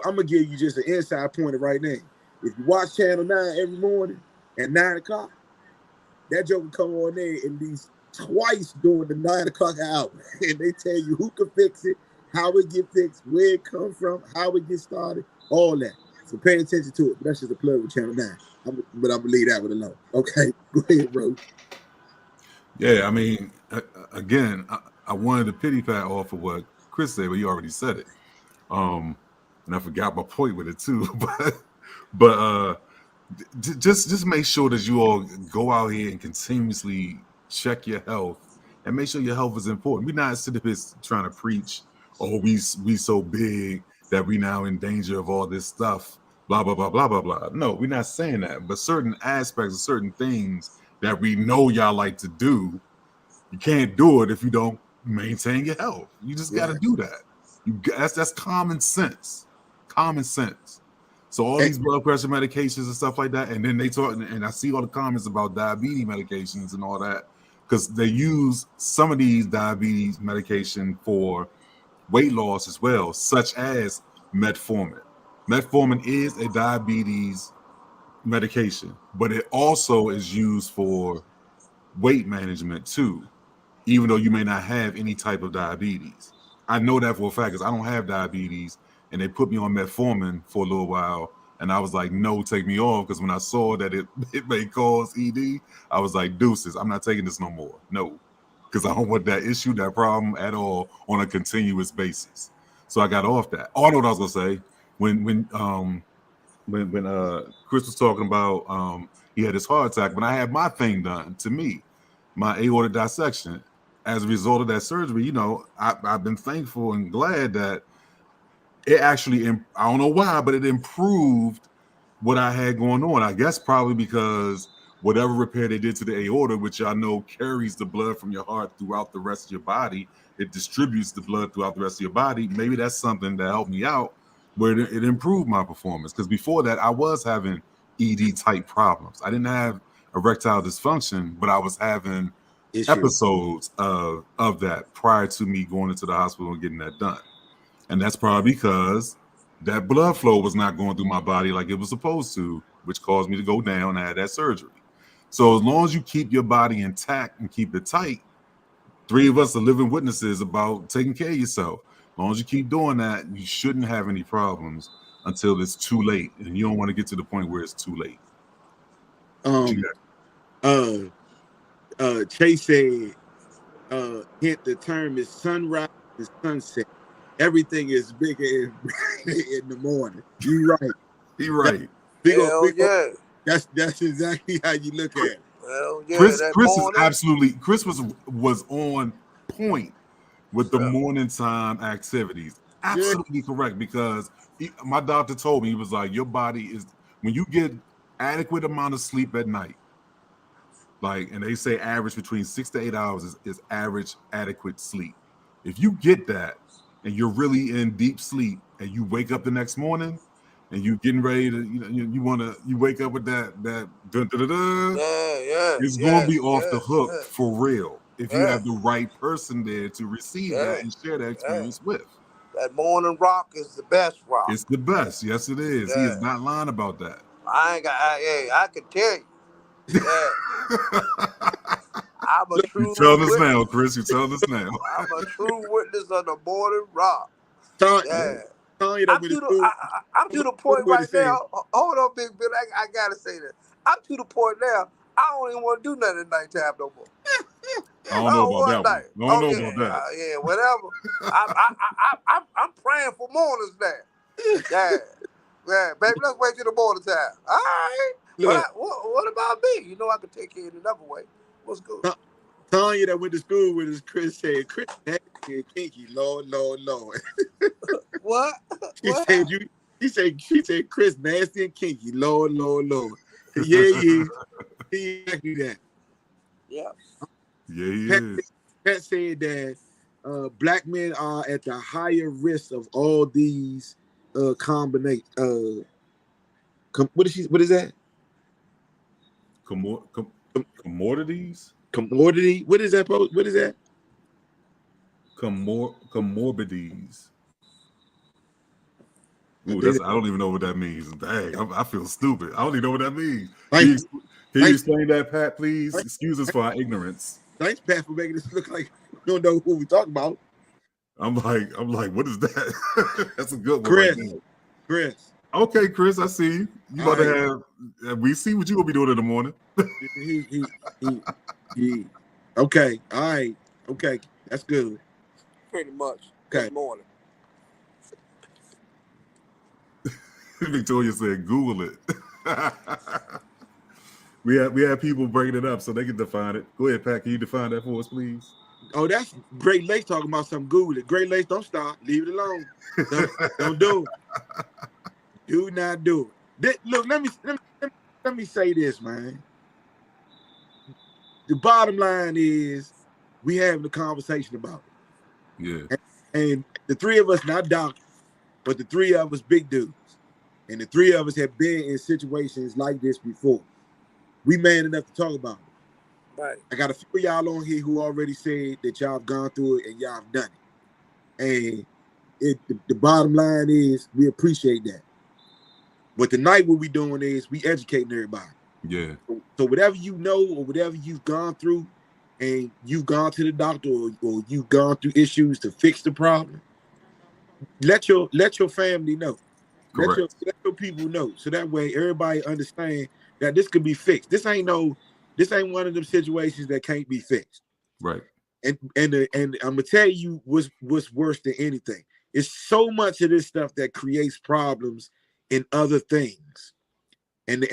gonna give you just an inside pointer right now. If you watch Channel 9 every morning at 9 o'clock, that joke come on there at least twice during the 9 o'clock hour, and they tell you who can fix it, how it get fixed, where it come from, how it get started, all that. So pay attention to it. But that's just a plug with Channel 9. But I'm gonna leave that one alone. Okay, go ahead, bro. Yeah, I mean, again, I wanted to pity pat off of what Chris said, but you already said it. And I forgot my point with it too. but just make sure that you all go out here and continuously check your health and make sure your health is important. We're not sitting here trying to preach, oh, we so big that we now in danger of all this stuff, blah, blah, blah, blah, blah, blah. No, we're not saying that. But certain aspects of certain things that we know y'all like to do, you can't do it if you don't maintain your health. You just got to do that. That's common sense. Common sense. So all these blood pressure medications and stuff like that, and then they talk, and I see all the comments about diabetes medications and all that, because they use some of these diabetes medication for weight loss as well, such as metformin. Metformin is a diabetes medication, but it also is used for weight management too, even though you may not have any type of diabetes. I know that for a fact because I don't have diabetes, and they put me on metformin for a little while, and I was like, no, take me off, because when I saw that it may cause ED, I was like, deuces, I'm not taking this no more. No, because I don't want that issue, that problem at all on a continuous basis. So I got off that. Oh, I know what I was gonna say. When Chris was talking about he had his heart attack, when I had my thing done to me, my aortic dissection, as a result of that surgery, I've been thankful and glad that it actually, I don't know why, but it improved what I had going on. I guess probably because whatever repair they did to the aorta, which I know carries the blood from your heart throughout the rest of your body, it distributes the blood throughout the rest of your body. Maybe that's something that helped me out where it improved my performance. Because before that, I was having ED type problems. I didn't have erectile dysfunction, but I was having episodes of that prior to me going into the hospital and getting that done. And that's probably because that blood flow was not going through my body like it was supposed to, which caused me to go down and have that surgery. So as long as you keep your body intact and keep it tight, three of us are living witnesses about taking care of yourself. As long as you keep doing that, you shouldn't have any problems until it's too late. And you don't want to get to the point where it's too late. Chase said, hint the term is sunrise and sunset. Everything is bigger and brighter in the morning. You're right. He right. Hell yeah. That's exactly how you look at it. Hell yeah. Chris That is morning. absolutely. Chris was on point with the morning time activities. Absolutely correct, because my doctor told me, he was like, your body is, when you get adequate amount of sleep at night, like, and they say average between 6 to 8 hours is average adequate sleep. If you get that and you're really in deep sleep and you wake up the next morning and you getting ready to, you wake up with that dun, dun, dun, dun, it's going to be off the hook for real if you have the right person there to receive that and share that experience with. That morning rock is the best rock. It's the best. Yes, it is. He is not lying about that. I can tell you. Yeah. I'm a true You telling us witness. now, Chris. You telling us now. I'm a true witness of the morning rock. Yeah. I'm to the point right now. Hold on, Big Bill. I gotta say this. I'm to the point now. I don't even want to do nothing at nighttime no more. I don't know about that one. I don't know about that. Yeah, whatever. I'm praying for mornings now. Yeah, baby. Let's wait till the morning time. All right. But what about me? You know I can take care of it another way. What's good? Tanya that went to school with us, Chris said, Chris nasty and kinky, Lord. What? She said Chris nasty and kinky, Lord. Yeah. He exactly that. Yeah. Yeah, he is. Pat said that black men are at the higher risk of all these combination. What is that? Commodities? Commodity? What is that? What is that? Comorbidities. Ooh, I don't even know what that means. Dang, I feel stupid. I don't even know what that means. Can you explain that, Pat, please? Excuse us for our ignorance. Thanks, Pat, for making this look like you don't know who we talking about. I'm like, what is that? That's a good one. Chris. Right now. Chris. Okay, Chris, I see you. You about to have. We see what you gonna be doing in the morning. he. Okay. All right. Okay. That's good. Pretty much. Okay. This morning. Victoria said, "Google it." we have people bringing it up so they can define it. Go ahead, Pat. Can you define that for us, please? Oh, that's Great Lakes talking about something. Google it. Great Lakes, don't stop. Leave it alone. Don't do it. Do not do it. Look, let me say this, man. The bottom line is we having a conversation about it. Yeah. And the three of us, not doctors, but the three of us big dudes. And the three of us have been in situations like this before. We man enough to talk about it. Right. I got a few of y'all on here who already said that y'all have gone through it and y'all have done it. And the bottom line is we appreciate that. But tonight what we doing is we educating everybody. Yeah. So whatever you know or whatever you've gone through and you've gone to the doctor or you've gone through issues to fix the problem, let your family know. Let your people know. So that way everybody understand that this could be fixed. This ain't one of them situations that can't be fixed. Right. And I'm gonna tell you what's worse than anything. It's so much of this stuff that creates problems in other things. And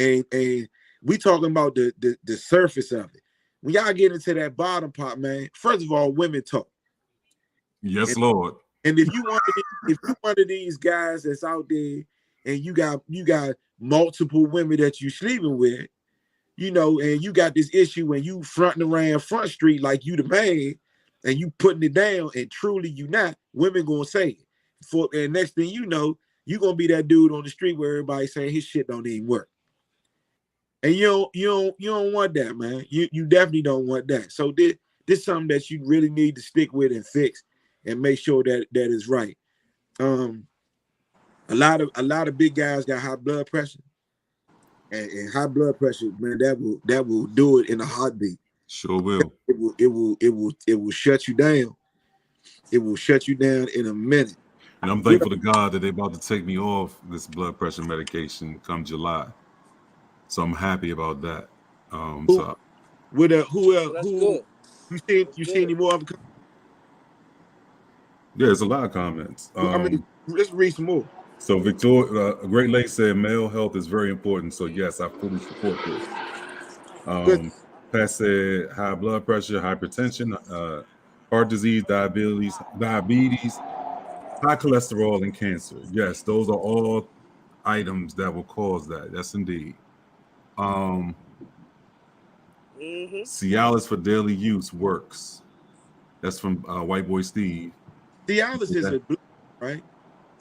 we talking about the surface of it. When y'all get into that bottom part, man, first of all, women talk. Yes, Lord. And if you one of these guys that's out there and you got multiple women that you sleeping with, and you got this issue and you fronting around Front Street like you the man and you putting it down and truly you not, women gonna say it. And next thing you know, you gonna be that dude on the street where everybody saying his shit don't even work. And you don't want that, man. You definitely don't want that. So this is something that you really need to stick with and fix and make sure that is right. A lot of big guys got high blood pressure. And high blood pressure, man, that will do it in a heartbeat. Sure will. It will shut you down. It will shut you down in a minute. And I'm thankful to God that they're about to take me off this blood pressure medication come July. So I'm happy about that. Who else? Who you see any more of? Yeah, there's a lot of comments. Let's read some more. So Victoria, Great Lake said male health is very important. So yes, I fully support this. Pat said high blood pressure, hypertension, heart disease, diabetes, high cholesterol, and cancer. Yes, those are all items that will cause that. That's indeed. Cialis for daily use works. That's from White Boy Steve. Cialis is a blue, right?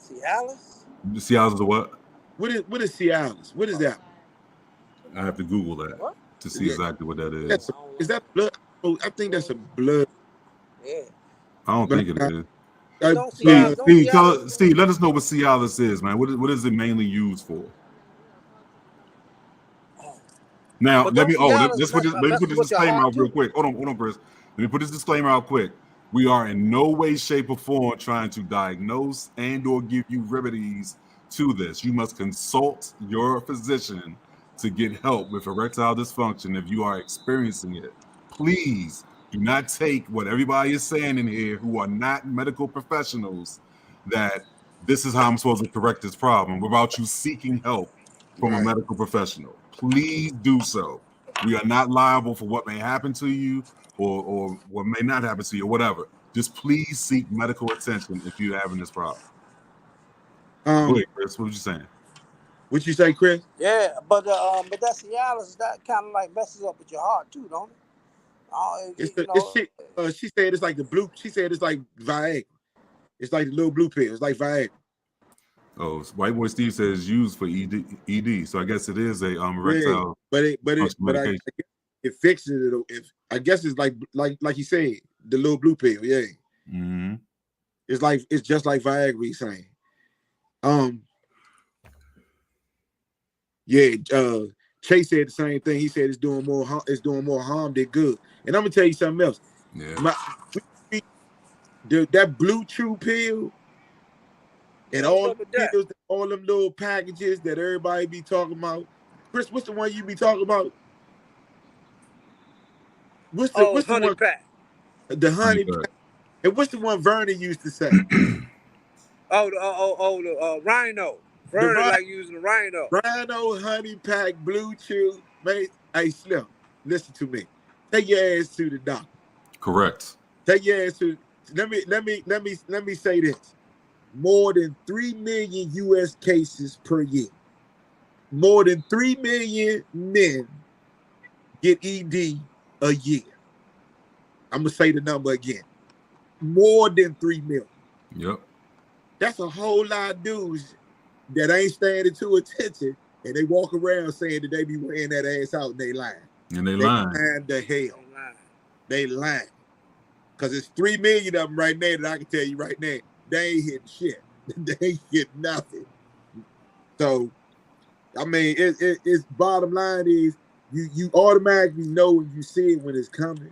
Cialis? Cialis is a what? What is Cialis? What is that? I have to Google that to see exactly what that is. Is that blood? Oh, I think that's a blood. Yeah. I don't think it is. Steve, let us know what Cialis is, man. What is it mainly used for? Now, let me put this disclaimer out real quick. Hold on, Chris. Let me put this disclaimer out quick. We are in no way, shape, or form trying to diagnose and or give you remedies to this. You must consult your physician to get help with erectile dysfunction if you are experiencing it. Please do not take what everybody is saying in here who are not medical professionals that this is how I'm supposed to correct this problem without you seeking help from a medical professional. Please do so. We are not liable for what may happen to you or what may not happen to you or whatever. Just please seek medical attention if you're having this problem. Wait, Chris, what were you saying? What you say, Chris? Yeah, but that Cialis, that kind of like messes up with your heart too, don't it? She said it's like the blue. She said it's like Viagra. It's like the little blue pill. It's like Viagra. Oh, White Boy Steve says used for ED. So I guess it is a erectile. Yeah, but I guess it fixes it. I guess it's like you said, the little blue pill. Yeah. Mm-hmm. It's just like Viagra. He's saying. Chase said the same thing. He said it's doing more harm than good. And I'm gonna tell you something else. Yeah. That Blue Chew pill and all the pills, all them little packages that everybody be talking about. Chris, what's the one you be talking about? What's the honey one? Pack. The honey pack. And what's the one Vernon used to say? The Rhino. Vernon like using the Rhino. Rhino, honey pack, Blue Chew. Man, hey Slim, listen to me. Take your ass to the doctor. Correct. Take your ass to. Let me say this. More than 3 million U.S. cases per year. More than 3 million men get ED a year. I'm gonna say the number again. More than 3 million. Yep. That's a whole lot of dudes that ain't standing to attention, and they walk around saying that they be wearing that ass out and they lying. And they lying. The hell. They lying. Because it's 3 million of them right now that I can tell you right now, they ain't hitting shit. They ain't hitting nothing. So, I mean, it's bottom line is you automatically know when you see it when it's coming.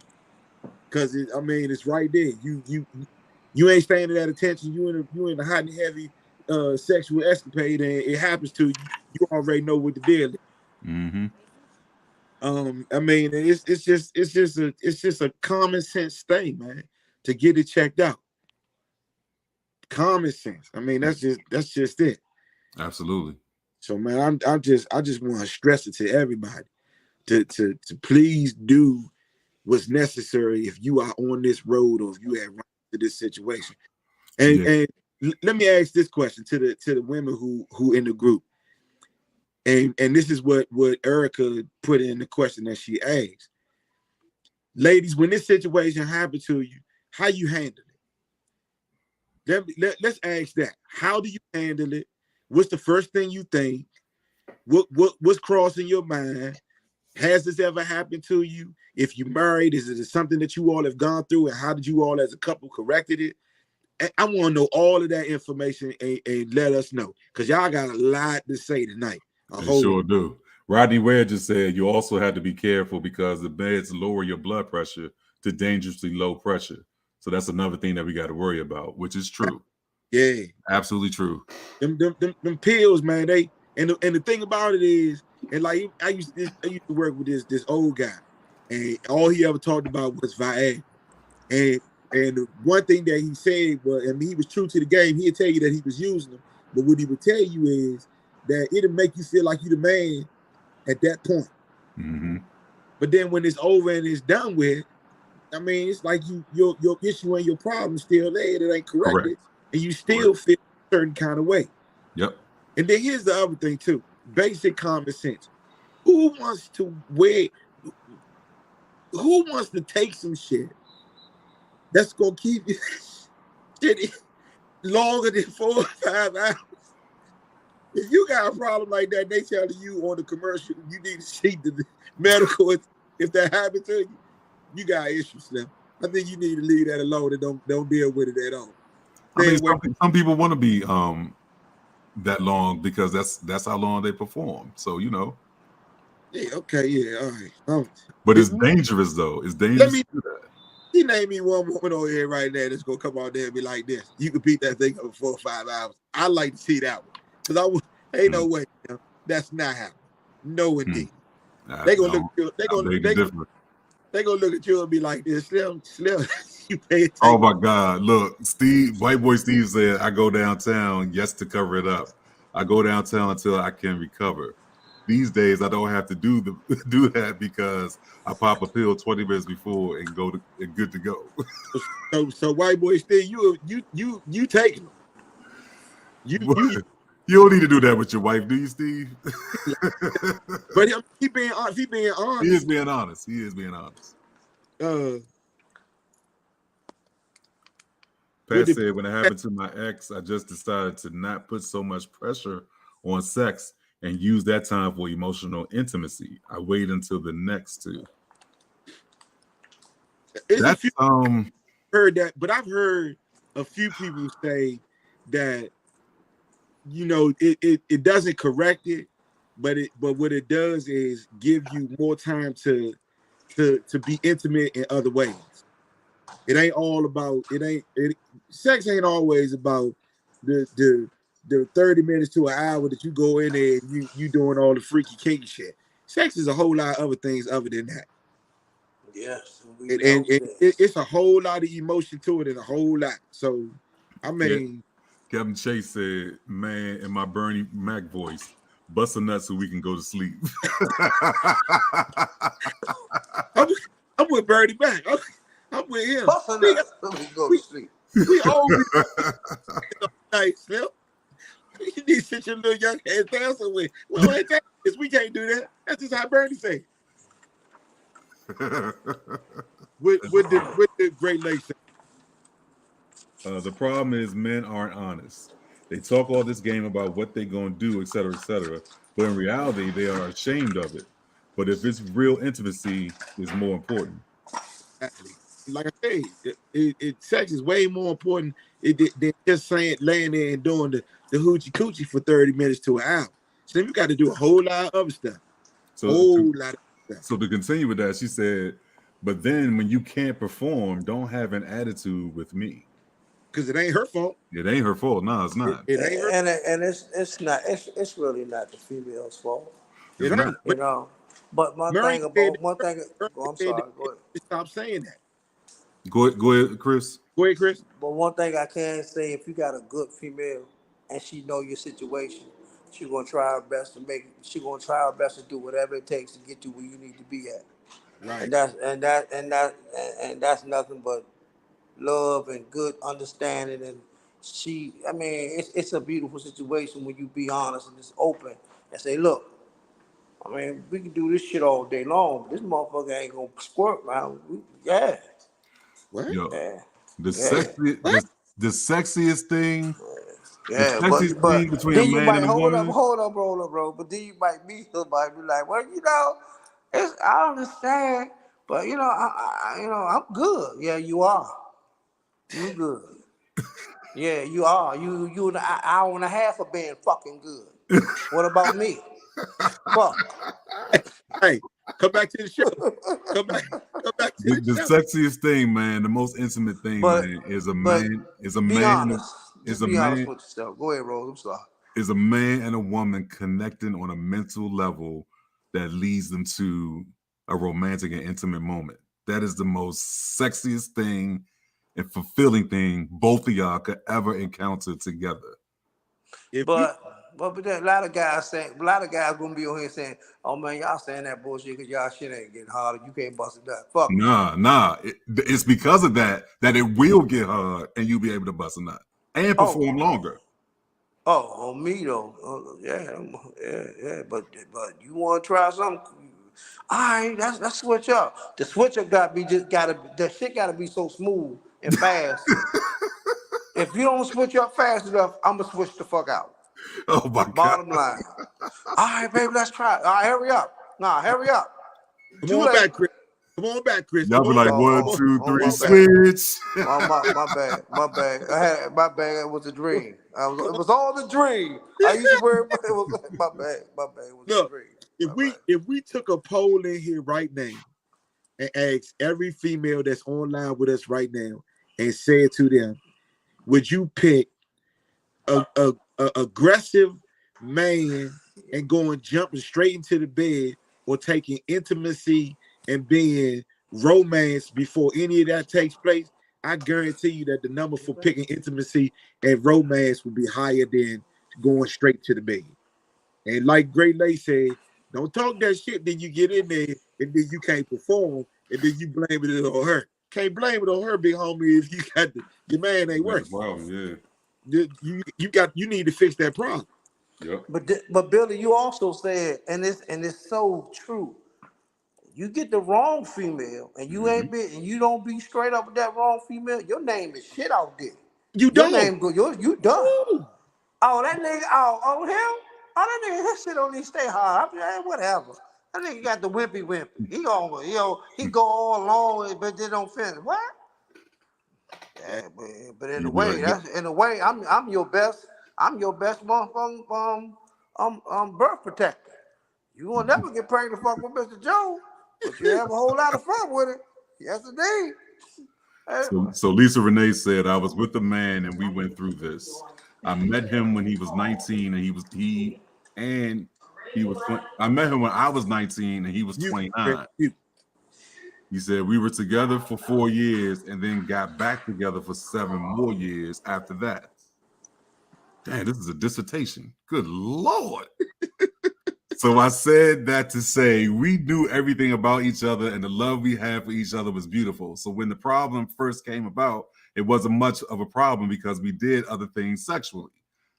Because it's right there. You ain't standing at attention. You in a hot and heavy sexual escapade, and it happens to you. You already know what the deal is. Mm-hmm. It's just a common sense thing, man, to get it checked out. Common sense. I mean, that's just it. Absolutely. So, man, I just want to stress it to everybody to please do what's necessary if you are on this road or if you have run into this situation. And let me ask this question to the women who in the group. And this is what Erica put in the question that she asked. Ladies, when this situation happened to you, how you handle it? Let's ask that. How do you handle it? What's the first thing you think? What's crossing your mind? Has this ever happened to you? If you're married, is it something that you all have gone through? And how did you all as a couple corrected it? I want to know all of that information and let us know. Because y'all got a lot to say tonight. They sure do. Rodney Ware just said you also have to be careful because the meds lower your blood pressure to dangerously low pressure. So that's another thing that we got to worry about, which is true. Yeah, absolutely true. Them pills, man. And the thing about it is, and like I used to work with this old guy, and all he ever talked about was Viagra. And one thing that he said was, I mean, he was true to the game. He'd tell you that he was using them, But what he would tell you is that it'll make you feel like you're the man at that point. Mm-hmm. But then when it's over and it's done with, I mean, it's like your issue and your problem still there. It ain't corrected, and you still feel a certain kind of way. Yep. And then here's the other thing too: basic common sense. Who wants to wear? Who wants to take some shit that's gonna keep you shit longer than 4 or 5 hours? If you got a problem like that, they telling you on the commercial you need to seek the medical. If that happens to you, you got issues, Slim. I think you need to leave that alone and don't deal with it at all. I mean, some people want to be that long because that's how long they perform. So Yeah, okay, yeah, all right. But it's dangerous though. It's dangerous to do that. He named me one woman over here right now that's gonna come out there and be like this. You can beat that thing over 4 or 5 hours. I like to see that one. Because ain't no way, that's not happening. No indeed. They gonna look at you. They gonna look at you and be like this. Slim, you pay attention. Oh my God! Look, White Boy Steve said, "I go downtown to cover it up. I go downtown until I can recover. These days, I don't have to do that because I pop a pill 20 minutes before and good to go." So White Boy Steve, you taking them. You don't need to do that with your wife, do you, Steve? But he being honest. He is being honest. Pat said, when it happened to my ex, I just decided to not put so much pressure on sex and use that time for emotional intimacy. I wait until the next two. Heard that, but I've heard a few people say that it doesn't correct it, but what it does is give you more time to be intimate in other ways. It ain't all about sex ain't always about the 30 minutes to an hour that you go in there and you doing all the freaky kinky shit. Sex is a whole lot of other things other than that. Yes. And it's a whole lot of emotion to it and a whole lot. So I mean, Kevin Chase said, "Man, in my Bernie Mac voice, bust a nut so we can go to sleep." I'm with Bernie Mac. I'm with him. Bust a nut so we can go to sleep. We always nice, Phil. You need to sit your little young head down somewhere. Well, we can't do that. That's just how Bernie say. with the Great Lakes. The problem is men aren't honest. They talk all this game about what they're going to do, et cetera, but in reality, they are ashamed of it. But if it's real intimacy, is more important. Like I say, sex is way more important than just laying there and doing the hoochie coochie for 30 minutes to an hour. So then you got to do a whole lot of other stuff. So to continue with that, she said, but then when you can't perform, don't have an attitude with me. Because it ain't her fault. It ain't her fault. No, it's not. It ain't her. And it's not. It's really not the female's fault. It's not. But one thing. I'm sorry. Go ahead. Stop saying that. Go ahead, Chris. Go ahead, Chris. But one thing I can say, if you got a good female and she know your situation, she's gonna try her best to do whatever it takes to get you where you need to be at. Right. And that's nothing but love and good understanding. And it's a beautiful situation when you be honest and just open and say, look, I mean, we can do this shit all day long, but this motherfucker ain't gonna squirt, man. Yeah. What? Yo, yeah. The sexiest thing. Yeah, the sexiest thing between a man and a woman. Hold up, bro. But then you might meet somebody be like, well, I understand, but I'm good. Yeah, you are. You good. Yeah, you are. You an hour and a half of being fucking good. What about me? Fuck. Hey, come back to the show. Come back to the show. Sexiest thing, man. The most intimate thing, man, is a man. Be honest with yourself. Go ahead, Rose. I'm sorry. Is a man and a woman connecting on a mental level that leads them to a romantic and intimate moment. That is the most sexiest thing and fulfilling thing both of y'all could ever encounter together. But then a lot of guys gonna be on here saying, "Oh man, y'all saying that bullshit because y'all shit ain't getting harder. You can't bust it up. Fuck." Nah. It's because of that it will get hard, and you'll be able to bust a nut and perform longer. Oh, on me though. Yeah. But you want to try something? All right, let's switch up. The switch up the shit gotta be so smooth and fast. If you don't switch up fast enough, I'm gonna switch the fuck out. Oh my God. Bottom line. All right, baby, let's try it. All right, hurry up. Nah, hurry up. Come on back, Chris. Come on back, Chris. Y'all Come be on like back. 1, 2, 3, my switch. My bad. My bad. It was a dream. It was all a dream. I used to wear. It was my bad. It was Look, a dream. if we took a poll in here right now and asked every female that's online with us right now and said to them, would you pick a aggressive man and going jumping straight into the bed, or taking intimacy and being romance before any of that takes place? I guarantee you that the number for picking intimacy and romance would be higher than going straight to the bed. And like Great Lay said, don't talk that shit, then you get in there and then you can't perform, and then you blame it on her. Can't blame it on her, big homie, if you got your man ain't working. Problem, You need to fix that problem. Yep. But Billy, you also said, and it's so true. You get the wrong female, and you don't be straight up with that wrong female. Your name is shit out there. You Your done. name good. You done. Ooh. Oh, that nigga. Oh him. Oh, that nigga. That shit don't even stay hard. I mean, hey, whatever. That nigga got the wimpy. He go all along, but they don't finish. What? Yeah, but in a way, I'm your best. I'm your best motherfucking birth protector. You will never get pregnant fuck with Mr. Joe, but you have a whole lot of fun with it. Yes, indeed. So Lisa Renee said, I was with a man and we went through this. I met him when he was 19 and I met him when I was 19 and he was 29. He said we were together for 4 years and then got back together for 7 more years after that. Damn, this is a dissertation. Good Lord. So I said that to say we knew everything about each other and the love we had for each other was beautiful. So when the problem first came about, it wasn't much of a problem because we did other things sexually.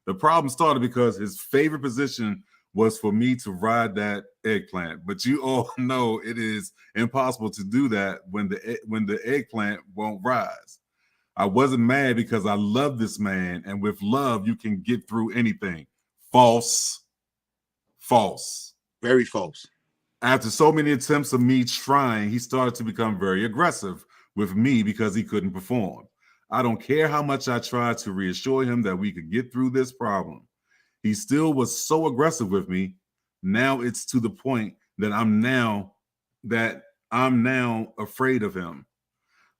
The problem started because his favorite position was for me to ride that eggplant. But you all know it is impossible to do that when the eggplant won't rise. I wasn't mad because I love this man, and with love, you can get through anything. False. Very false. After so many attempts of me trying, he started to become very aggressive with me because he couldn't perform. I don't care how much I tried to reassure him that we could get through this problem. He still was so aggressive with me. Now it's to the point that I'm now afraid of him.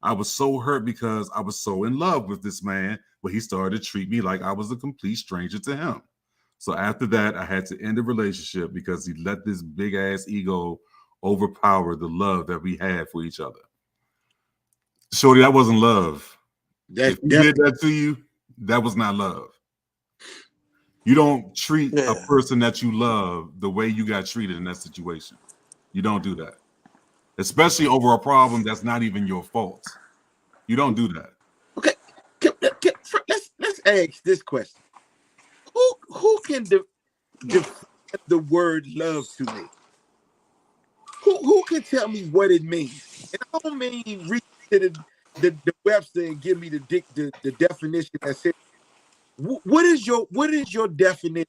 I was so hurt because I was so in love with this man, but he started to treat me like I was a complete stranger to him. So after that, I had to end the relationship because he let this big ass ego overpower the love that we had for each other. Shorty, that wasn't love. If he did that to you, that was not love. You don't treat a person that you love the way you got treated in that situation. You don't do that. Especially over a problem that's not even your fault. You don't do that. Okay, let's ask this question. Who can define the word love to me? Who can tell me what it means? And I don't mean read to the Webster and give me the definition that says what is your definition,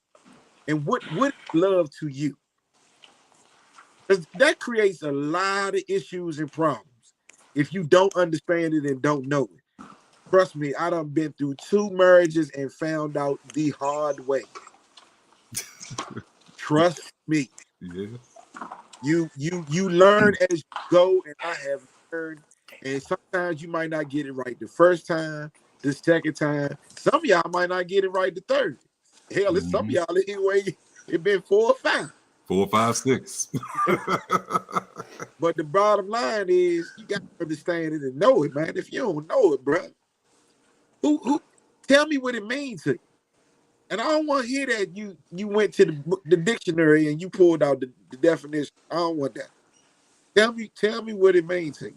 and what is love to you? Because that creates a lot of issues and problems if you don't understand it and don't know it. Trust me, I done been through 2 marriages and found out the hard way. Trust me. Yeah. You learn as you go, and I have learned. And sometimes you might not get it right the first time, the second time. Some of y'all might not get it right the third. Hell, it's some of y'all anyway. It been 4 or 5. 4, 5, 6. But the bottom line is you got to understand it and know it, man. If you don't know it, bro, who tell me what it means to you? And I don't want to hear that you went to the dictionary and you pulled out the definition. I don't want that. Tell me what it means to you.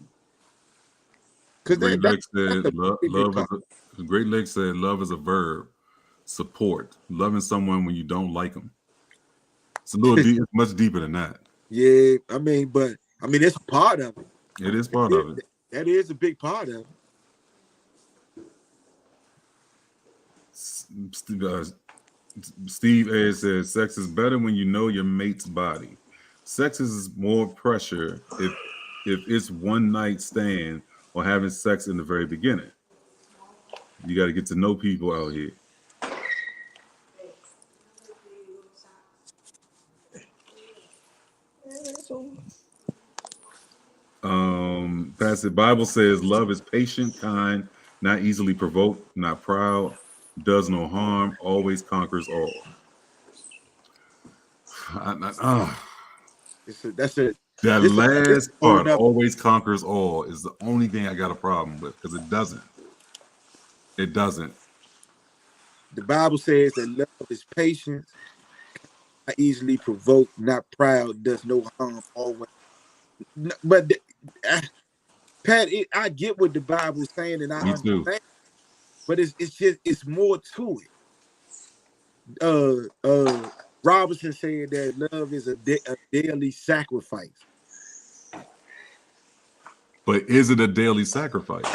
Because Great that's Lake said, a big love part. is a Great Lake said, love is a verb. Support, loving someone when you don't like them. It's a little deep. It's much deeper than that. Yeah, but it's a part of it. It is part of it. That is a big part of it. Steve A says, sex is better when you know your mate's body. Sex is more pressure if it's one night stand or having sex in the very beginning. You got to get to know people out here. Pastor Bible says love is patient, kind, not easily provoked, not proud, does no harm, always conquers all. That last part, always conquers all, is the only thing I got a problem with, because it doesn't. It doesn't. The Bible says that love is patience, not easily provoked, not proud, does no harm, always. But Pat, I get what the Bible is saying, and I understand. But it's more to it. Robinson said that love is a daily sacrifice. But is it a daily sacrifice?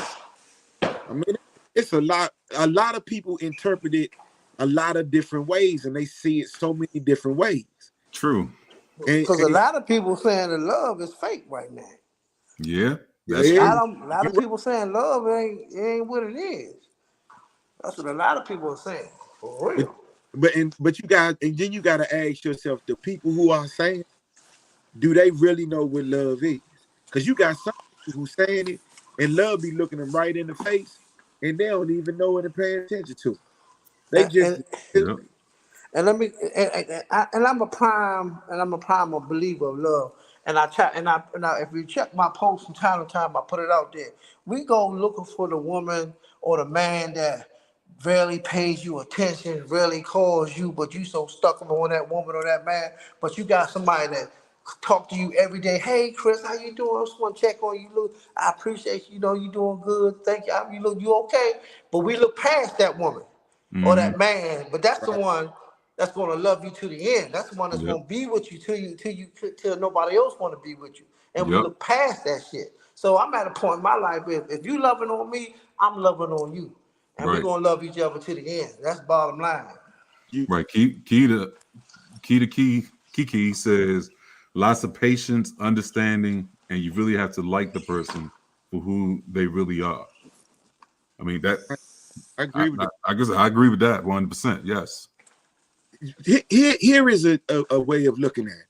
I mean, it's a lot. A lot of people interpret it a lot of different ways, and they see it so many different ways. True. Because a lot of people saying that love is fake right now. Yeah, that's true. A lot of people saying love ain't what it is. That's what a lot of people are saying. For real. But then you got to ask yourself, the people who are saying, do they really know what love is? Because you got some people who saying it, and love be looking them right in the face, and they don't even know what they're paying attention to. They just. And let me, and I'm a prime believer of love. And if you check my posts from time to time, I put it out there. We go looking for the woman or the man that rarely pays you attention, rarely calls you, but you so stuck on that woman or that man. But you got somebody that talk to you every day. Hey, Chris, how you doing? I just want to check on you. Look, I appreciate you. You know, you doing good. Thank you. You look, you okay? But we look past that woman or that man. But that's the one that's going to love you to the end. That's the one that's going to be with you till nobody else want to be with you. And we look past that shit. So I'm at a point in my life where if you loving on me, I'm loving on you. And we're going to love each other to the end. That's the bottom line. Right. Kiki says lots of patience, understanding, and you really have to like the person for who they really are. I mean, that I agree with that. I guess I agree with that 100%. Yes. Here is a way of looking at it.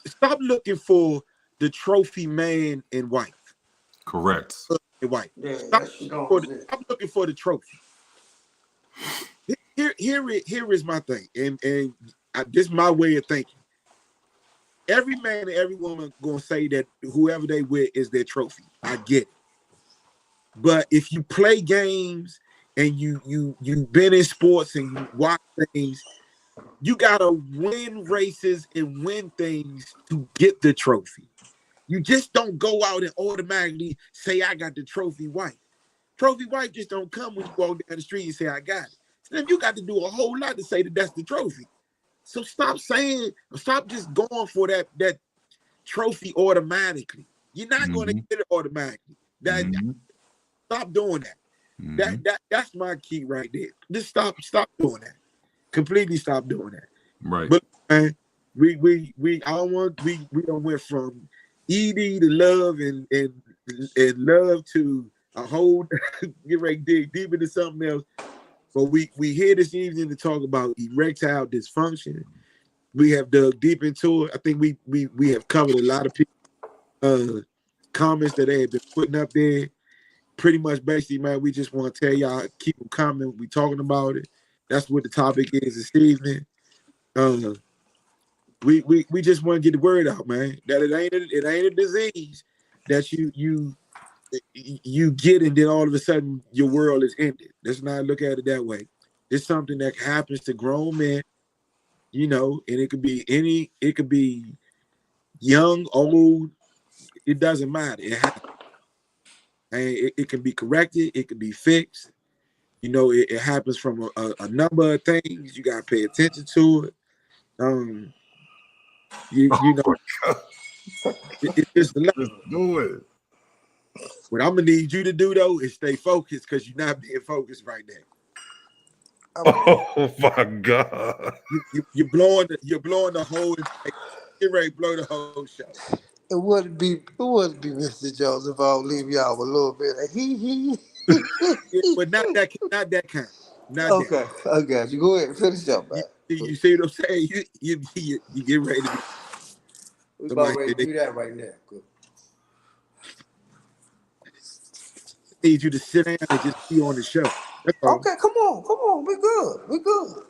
Stop looking for the trophy man and wife. Correct. Wife. Stop looking for the trophy. Here is my thing, and this is my way of thinking. Every man and every woman gonna say that whoever they with is their trophy. I get it. But if you play games and you've been in sports and you watch things, you gotta win races and win things to get the trophy. You just don't go out and automatically say, I got the trophy wife. Trophy wife just don't come when you walk down the street and say, I got it. So then you got to do a whole lot to say that that's the trophy. So stop just going for that trophy automatically. You're not going to get it automatically. Stop doing that. That's my key right there. Just stop doing that. Completely stop doing that. Right. But man, we don't went from ED to love and love to a whole get ready to dig deep into something else. But we here this evening to talk about erectile dysfunction. We have dug deep into it. I think we have covered a lot of people comments that they have been putting up there. Pretty much basically, man, we just want to tell y'all, keep them coming. We talking about it. That's what the topic is this evening. We just want to get the word out, man. That it ain't a disease that you get and then all of a sudden your world is ended. Let's not look at it that way. It's something that happens to grown men, you know, and it could be young, old, it doesn't matter. It happens. And it can be corrected, it can be fixed. You know, it happens from a number of things. You gotta pay attention to it. Um, you know, Oh my God. it's just a lot. Just do it. What I'm gonna need you to do though is stay focused because you're not being focused right now. Oh my God. You're blowing the whole entire. Get ready to blow the whole show. It wouldn't be Mr. Jones if I don't leave y'all with a little bit of he. Yeah, but not that kind. Not that. Okay, I got you. Go ahead, finish up, man. You see what I'm saying? You get ready to be. We about Somebody ready said to they do that right now. Good. need you to sit down and just be on the show. That's all. Okay, come on. We good.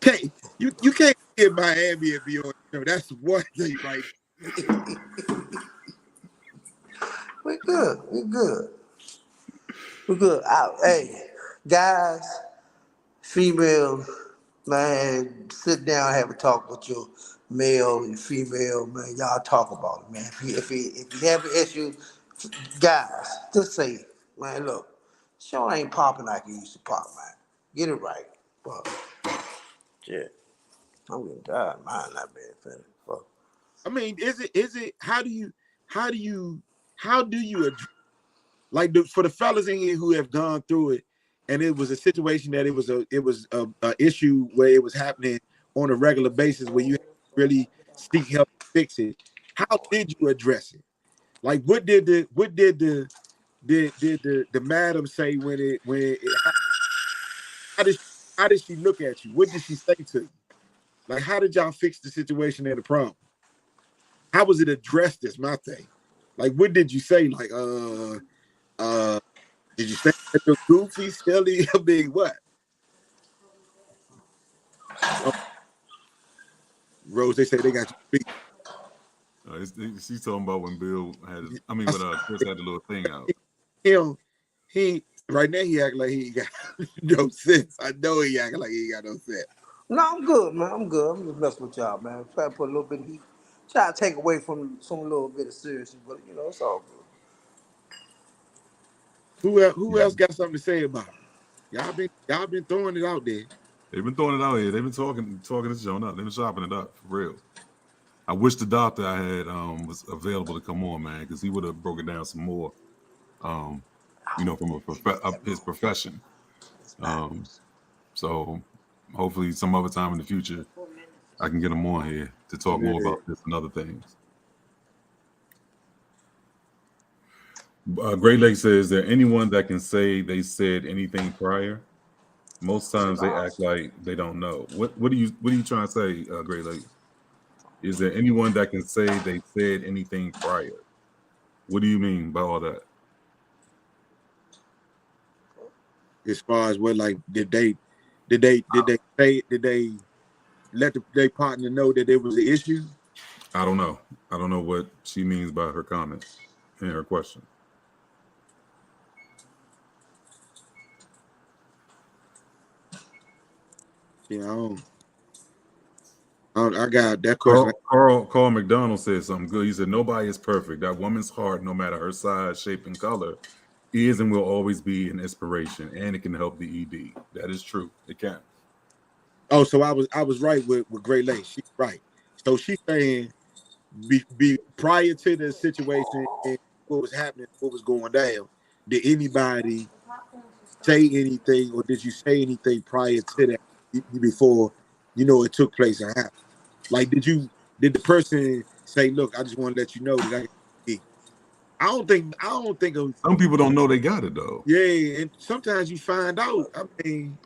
Can't you can't be in Miami and be on the show. That's one thing, right? We good. We good. Hey, guys, female, man, sit down, have a talk with your male and female, man. Y'all talk about it, man. If you have an issue, guys, just say, man, look, show ain't popping like it used to pop, man. Get it right. Fuck. Shit. I'm getting tired. Mine not being finished. Fuck. I mean, is it how do you how do you address like for the fellas in here who have gone through it and it was a situation that it was a issue where it was happening on a regular basis where you really seek help to fix it. How did you address it? Like what did the madam say when it happened? How did how did she look at you? What did she say to you? Like how did y'all fix the situation and the problem? How was it addressed? Is my thing. Like what did you say? Like uh did you say the goofy, silly? I mean, what? Oh, Rose, they say they got you beat. She's talking about when Bill had, I when said, Chris had the little thing out. him, he right now he acting like he ain't got no sense. I know he acting like he ain't got no sense. No, I'm good, man. I'm good. I'm just messing with y'all, man. Try to put a little bit of heat. Try to take away from some little bit of seriousness, but it's all good. Who else got something to say about it? Y'all been throwing it out there. They've been throwing it out here. They've been talking this show up. They've been chopping it up for real. I wish the doctor I had was available to come on, man, because he would have broken down some more, um, from his profession. So hopefully some other time in the future I can get him on here to talk more Yeah. about this and other things. Great Lake says, is there anyone that can say they said anything prior? Most times they act like they don't know. What are you trying to say, Great Lake? Is there anyone that can say they said anything prior? What do you mean by all that? As far as what, like, did they let their partner know that there was an issue? I don't know. I don't know what she means by her comment and her question. Yeah, I got that question. Carl McDonald said something good. He said, nobody is perfect. That woman's heart, no matter her size, shape, and color, is and will always be an inspiration, and it can help the ED. That is true. It can. Oh, so I was right with Great Lake. She's right. So she's saying be prior to the situation and what was happening, what was going down, did anybody say anything or did you say anything prior to that before it took place and happened? Like did the person say, look, I just want to let you know that I got it? I don't think of Some people don't know they got it though. yeah, and sometimes you find out. I mean,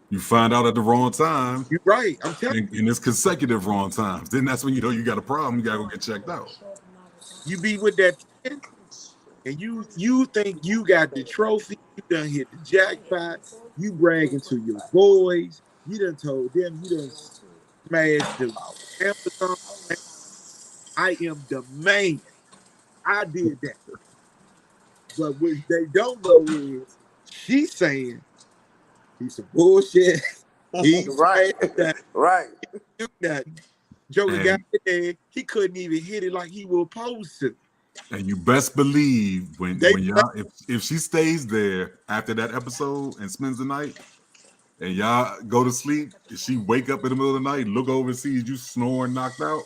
you find out at the wrong time. You're right. I'm telling you. And it's consecutive wrong times. Then that's when you got a problem. You gotta go get checked out. You be with that 10 and you think you got the trophy, you done hit the jackpot, you bragging to your boys, you done told them you done smashed the Amazon. I am the man. I did that. But what they don't know is She's saying he's some bullshit. He's Right. that. Right. Do nothing. Joker got And there. He couldn't even hit it like he was supposed to. and you best believe when They y'all if she stays there after that episode and spends the night and y'all go to sleep, if she wake up in the middle of the night, look over and sees you snoring knocked out,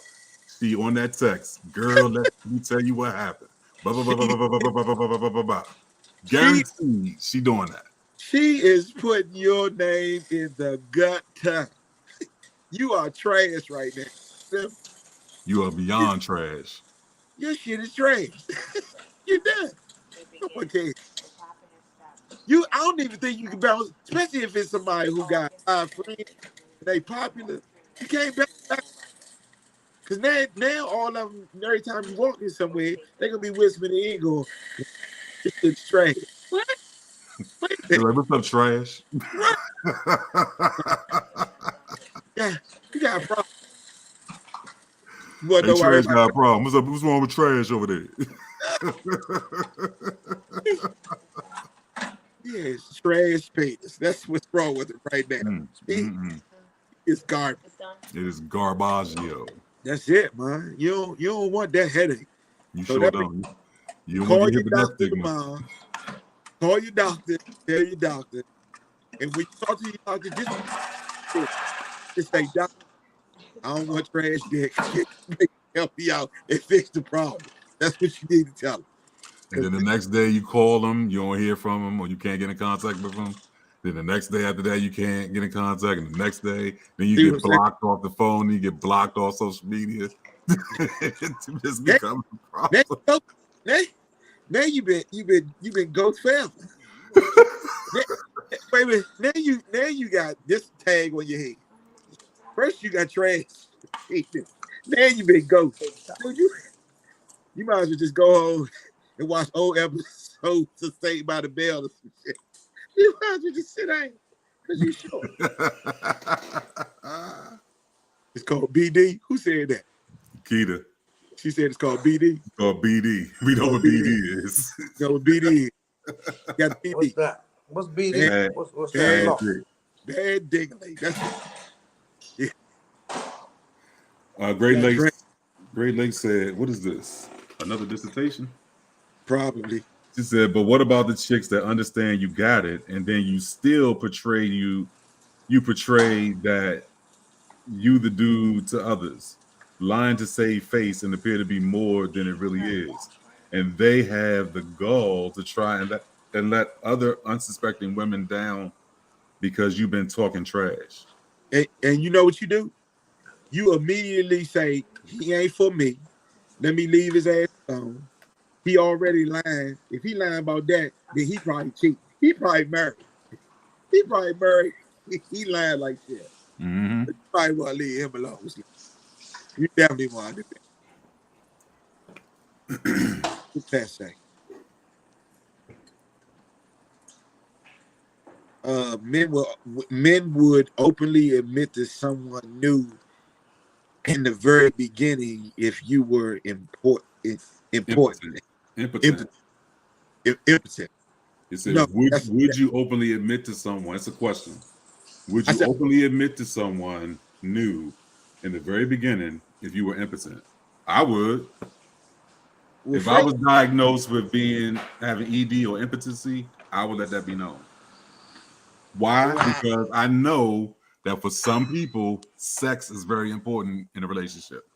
she on that text, girl, let me tell you what happened. Blah, blah, blah, blah, she blah, blah, blah, blah, blah, blah, blah, blah, blah. she Guaranteed she doing that. she is putting your name in the gutter. You are trash right now. You are beyond trash. Your shit is trash. You're done. No one cares. I don't even think you can bounce, especially if it's somebody who got 5 friends and they popular. You can't bounce. Because now all of them, every time you walk in somewhere, they're going to be whispering in the ear going, this shit's trash. What? Wait a You're minute. like, what's up, trash? What? Yeah, you got a problem. You want to Hey, know why trash everybody got a problem. What's up? What's wrong with trash over there? Yes, trash penis. That's what's wrong with it right now. It's garbage. It is garbaggio. That's it, man. You don't want that headache. You So sure that means don't. You don't call want to your get hit with that doctor stigma. tomorrow. Call your doctor. Tell your doctor. And when you talk to your doctor, just say, "Doc, I don't want trash dick. Help me out and fix the problem." That's what you need to tell them. And then the next day you call them, you don't hear from them, or you can't get in contact with them. Then the next day after that, you can't get in contact. And the next day, then you get blocked off the phone, you get blocked off social media. It just becomes a problem. Now you've been ghost family. Wait a minute. Now you got this tag on your head. First you got trash. Now you been ghost. So you might as well just go home and watch old episodes of Saved by the Bell or some shit. You might as well just sit down because you sure. It's called BD. Who said that? Keita. She said it's called BD. It's called BD. We know what BD is. You know what BD is. You got BD. What's that? What's BD? Bad, What's bad that? dick. Bad diggly. That's it. Yeah. Great Lakes said, what is this? Another dissertation? Probably. She said, but what about the chicks that understand you got it, and then you still portray that you the dude to others, lying to save face and appear to be more than it really is. And they have the gall to try and let other unsuspecting women down because you've been talking trash. And you know what you do? You immediately say, he ain't for me. Let me leave his ass alone. He already lying. If he lying about that, then he probably cheat. He probably married. He lying like shit. Mm-hmm. You probably want to leave him alone. You definitely want to do that. What's that say? Men would openly admit to someone new in the very beginning if you were important. Impotent. It said, No, would you openly admit to someone? It's a question. Would you openly admit to someone new in the very beginning if you were impotent? I would. Well, if I was diagnosed with having ED or impotency, I would let that be known. Why? Because I know that for some people, sex is very important in a relationship.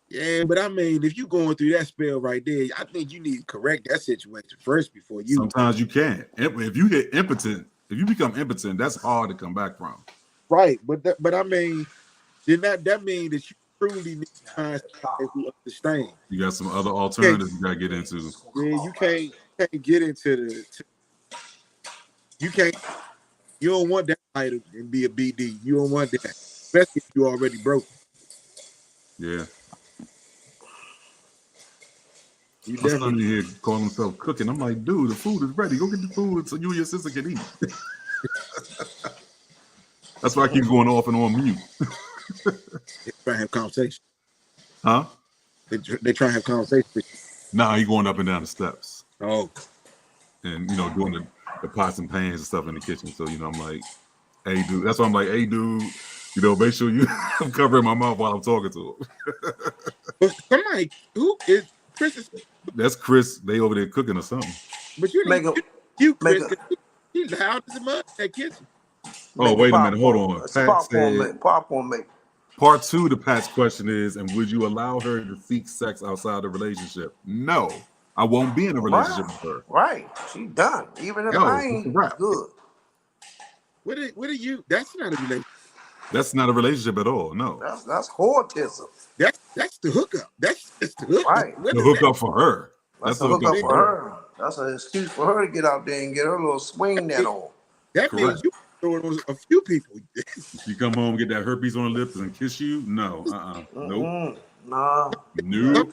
Yeah, but I mean, if you're going through that spell right there, I think you need to correct that situation first before you. Sometimes you can't. If you get impotent, if you become impotent, that's hard to come back from. Right, but I mean, then that means that you truly need to find somebody who understands. You got some other alternatives you got to get into. Yeah, you can't get into you don't want that title and be a BD. You don't want that, especially if you already broke. Yeah. You My son in here calling himself cooking. I'm like, dude, the food is ready. Go get the food so you and your sister can eat. That's why I keep going off and on mute. They try to have conversation. Huh? They try to have conversation with you. Nah, he going up and down the steps. Oh. And the pots and pans and stuff in the kitchen. So I'm like, hey, dude. That's why I'm like, hey, dude. Make sure I'm covering my mouth while I'm talking to him. But somebody who is Chris? That's Chris. They over there cooking or something. But you Make need a you make Chris. a He's loud as a mud in that kitchen. Oh, make a wait a minute. Hold popcorn. on. It's a Pat popcorn said make popcorn make. part 2 to Pat's question is, and would you allow her to seek sex outside the relationship? No, I won't be in a relationship with her. Right. She done. Even if No, I it's a ain't wrap. good. What are you? That's not a relationship. That's not a relationship at all. No. That's whoretism. That's the hookup. That's just the hookup. Right. What The is that? hookup for her. That's the a hookup for for her. That's an excuse for her to get out there and get her little swing net on. That Correct. means you throw it on a few people. You come home, get that herpes on the lips, and kiss you? No. Nope. Nah. Nope.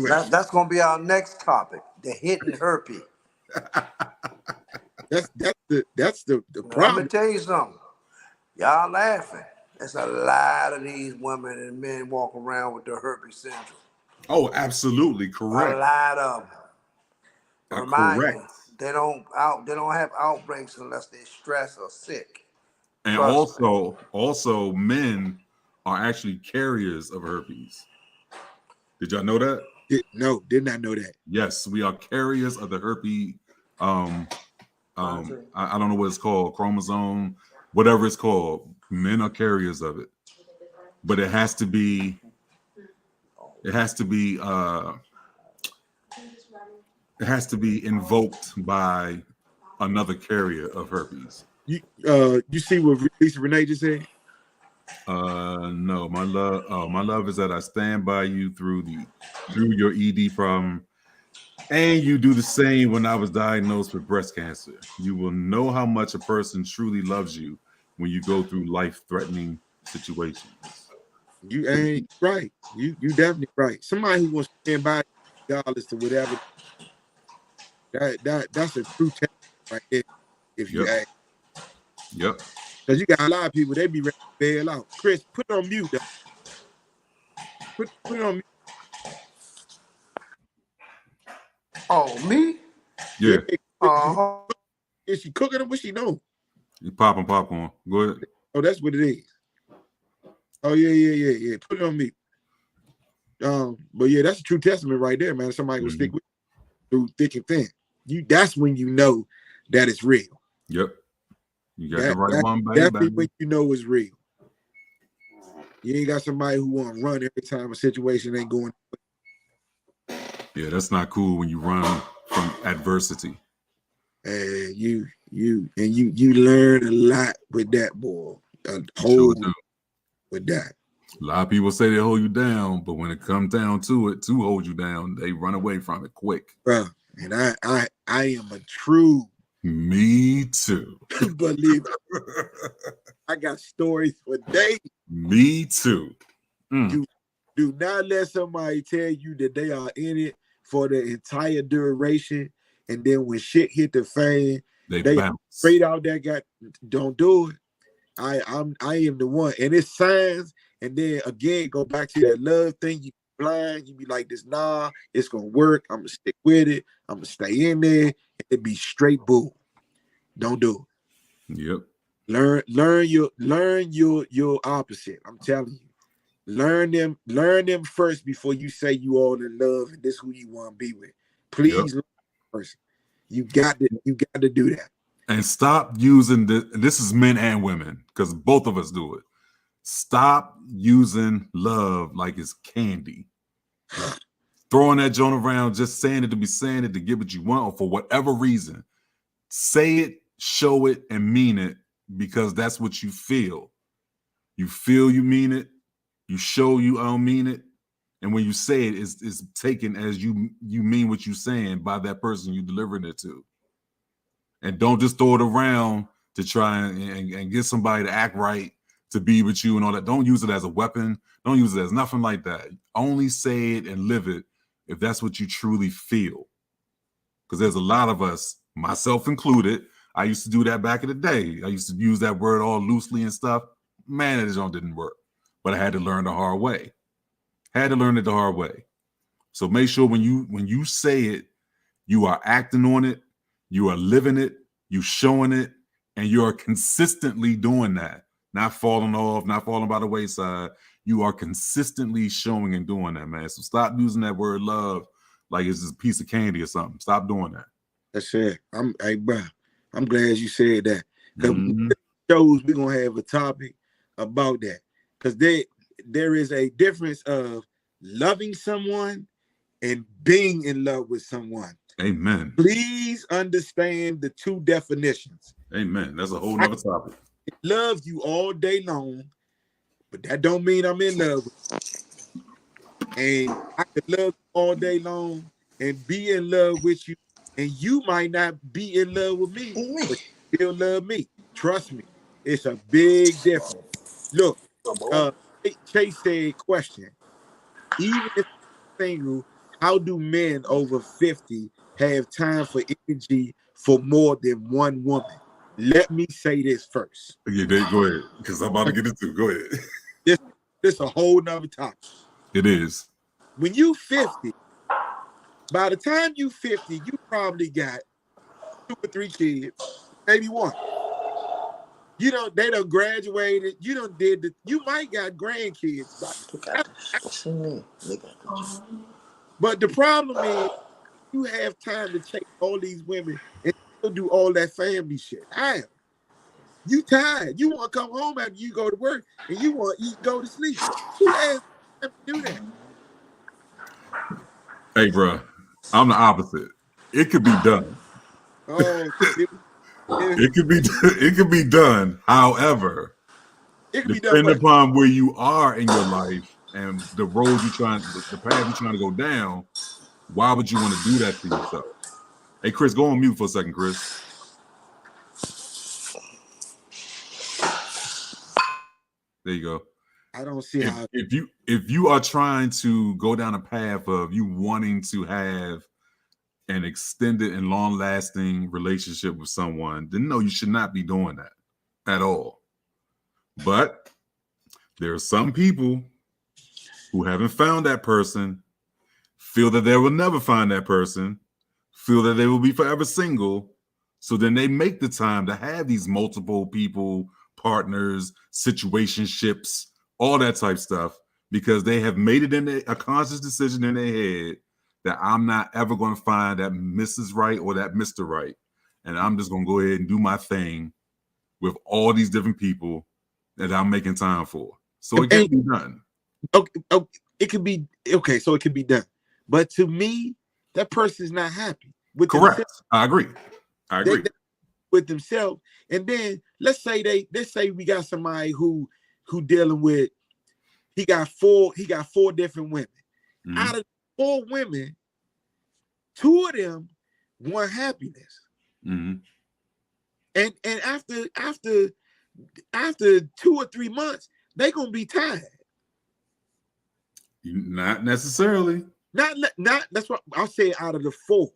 That's gonna be our next topic. The hidden herpes. That's the Let problem. me tell you something. Y'all laughing. There's a lot of these women and men walk around with the herpes syndrome. Oh, absolutely correct. A lot of them. Remind Correct. you, they don't have outbreaks unless they're stressed or sick. And Trust me. also men are actually carriers of herpes. Did y'all know that? No, did not know that. Yes, we are carriers of the herpes. I don't know what it's called, chromosome, whatever it's called. Men are carriers of it, but it has to be invoked by another carrier of herpes. You see what Lisa Renee just said? No, my love is that I stand by you through your ED problem, and you do the same when I was diagnosed with breast cancer. You will know how much a person truly loves you when you go through life-threatening situations. You ain't right. You definitely right. Somebody who wants to stand by regardless to whatever. That's a true test right there. If you ask. Yep. Because you got a lot of people, they be ready to bail out. Chris, put it on mute though. Put it on mute. Oh, me? Yeah. Is she cooking or what she know? You popping popcorn. Go ahead. Oh, that's what it is. Oh, yeah. Put it on mute. But yeah, that's a true testament right there, man. Somebody will stick with you through thick and thin. That's when you know that it's real. Yep. You got the right one, baby. Definitely when you know it's real. You ain't got somebody who want to run every time a situation ain't going. Yeah, that's not cool when you run from adversity. And you learn a lot with that, boy. A whole with that. A lot of people say they hold you down, but when it comes down to it, to hold you down, they run away from it quick. Bro, and I am a true. Me too. Believe it. I got stories for days. Me too. Do not let somebody tell you that they are in it for the entire duration, and then when shit hit the fan, they bounce straight out that guy. Don't do it. I am the one, and it's signs. And then again, go back to that love thing. You blind, you be like this. Nah, it's gonna work. I'm gonna stick with it. I'm gonna stay in there. It be straight bull. Don't do it. Yep. Learn your opposite. I'm telling you. Learn them first before you say you all in love and this who you want to be with. Please learn first. You got to do that. And stop using this is men and women, because both of us do it. Stop using love like it's candy. Throwing that joint around, just saying it to be saying it to get what you want, or for whatever reason. Say it, show it, and mean it, because that's what you feel. You feel you mean it. You show you don't mean it. And when you say it, it's taken as you mean what you're saying by that person you delivering it to. And don't just throw it around to try and get somebody to act right, to be with you and all that. Don't use it as a weapon. Don't use it as nothing like that. Only say it and live it if that's what you truly feel. Because there's a lot of us, myself included, I used to do that back in the day. I used to use that word all loosely and stuff. Man, that joint didn't work. But I had to learn the hard way. Had to learn it the hard way. So make sure when you say it, you are acting on it. You are living it, you showing it, and you are consistently doing that. Not falling off, not falling by the wayside. You are consistently showing and doing that, man. So stop using that word love like it's just a piece of candy or something. Stop doing that. That's it. Hey, bro, I'm glad you said that. Because shows we're gonna have a topic about that. Because there is a difference of loving someone and being in love with someone. Amen. Please understand the two definitions. Amen. That's a whole nother topic. I love you all day long, but that don't mean I'm in love with you. And I could love you all day long and be in love with you, and you might not be in love with me, but you still love me. Trust me, it's a big difference. Look, Chase said, question, even if single, how do men over 50 have time for energy for more than one woman? Let me say this first. Yeah, go ahead, because I'm about to get into it. Go ahead. This is a whole nother topic. It is. When you 50, by the time you 50, you probably got 2 or 3 kids, maybe 1. You know, they done graduated. You done did you might got grandkids. But the problem is you have time to chase all these women and still do all that family shit. You tired. You want to come home after you go to work and you want to eat, go to sleep. Who has time to do that? Hey, bro, I'm the opposite. It could be done. Oh, it could be done. However, it could be depending done upon where you are in your life and the road the path you're trying to go down, why would you want to do that to yourself? Hey, Chris, go on mute for a second, Chris. There you go. I don't see how. If you are trying to go down a path of you wanting to have an extended and long-lasting relationship with someone, then no, you should not be doing that at all. But there are some people who haven't found that person, feel that they will never find that person, feel that they will be forever single. So then they make the time to have these multiple people, partners, situationships, all that type stuff, because they have made it in a conscious decision in their head that I'm not ever going to find that Mrs. Right or that Mr. Right. And I'm just going to go ahead and do my thing with all these different people that I'm making time for. So it can be done. Okay, it could be okay. So it could be done, but to me, that person's not happy with correct. Themselves. I agree. They with themselves, and then let's say we got somebody who dealing with he got 4 different women. Mm-hmm. Out of 4 women, 2 of them want happiness, mm-hmm. and after 2 or 3 months, they're gonna be tired. Not necessarily. Not that's what I'll say. Out of the 4,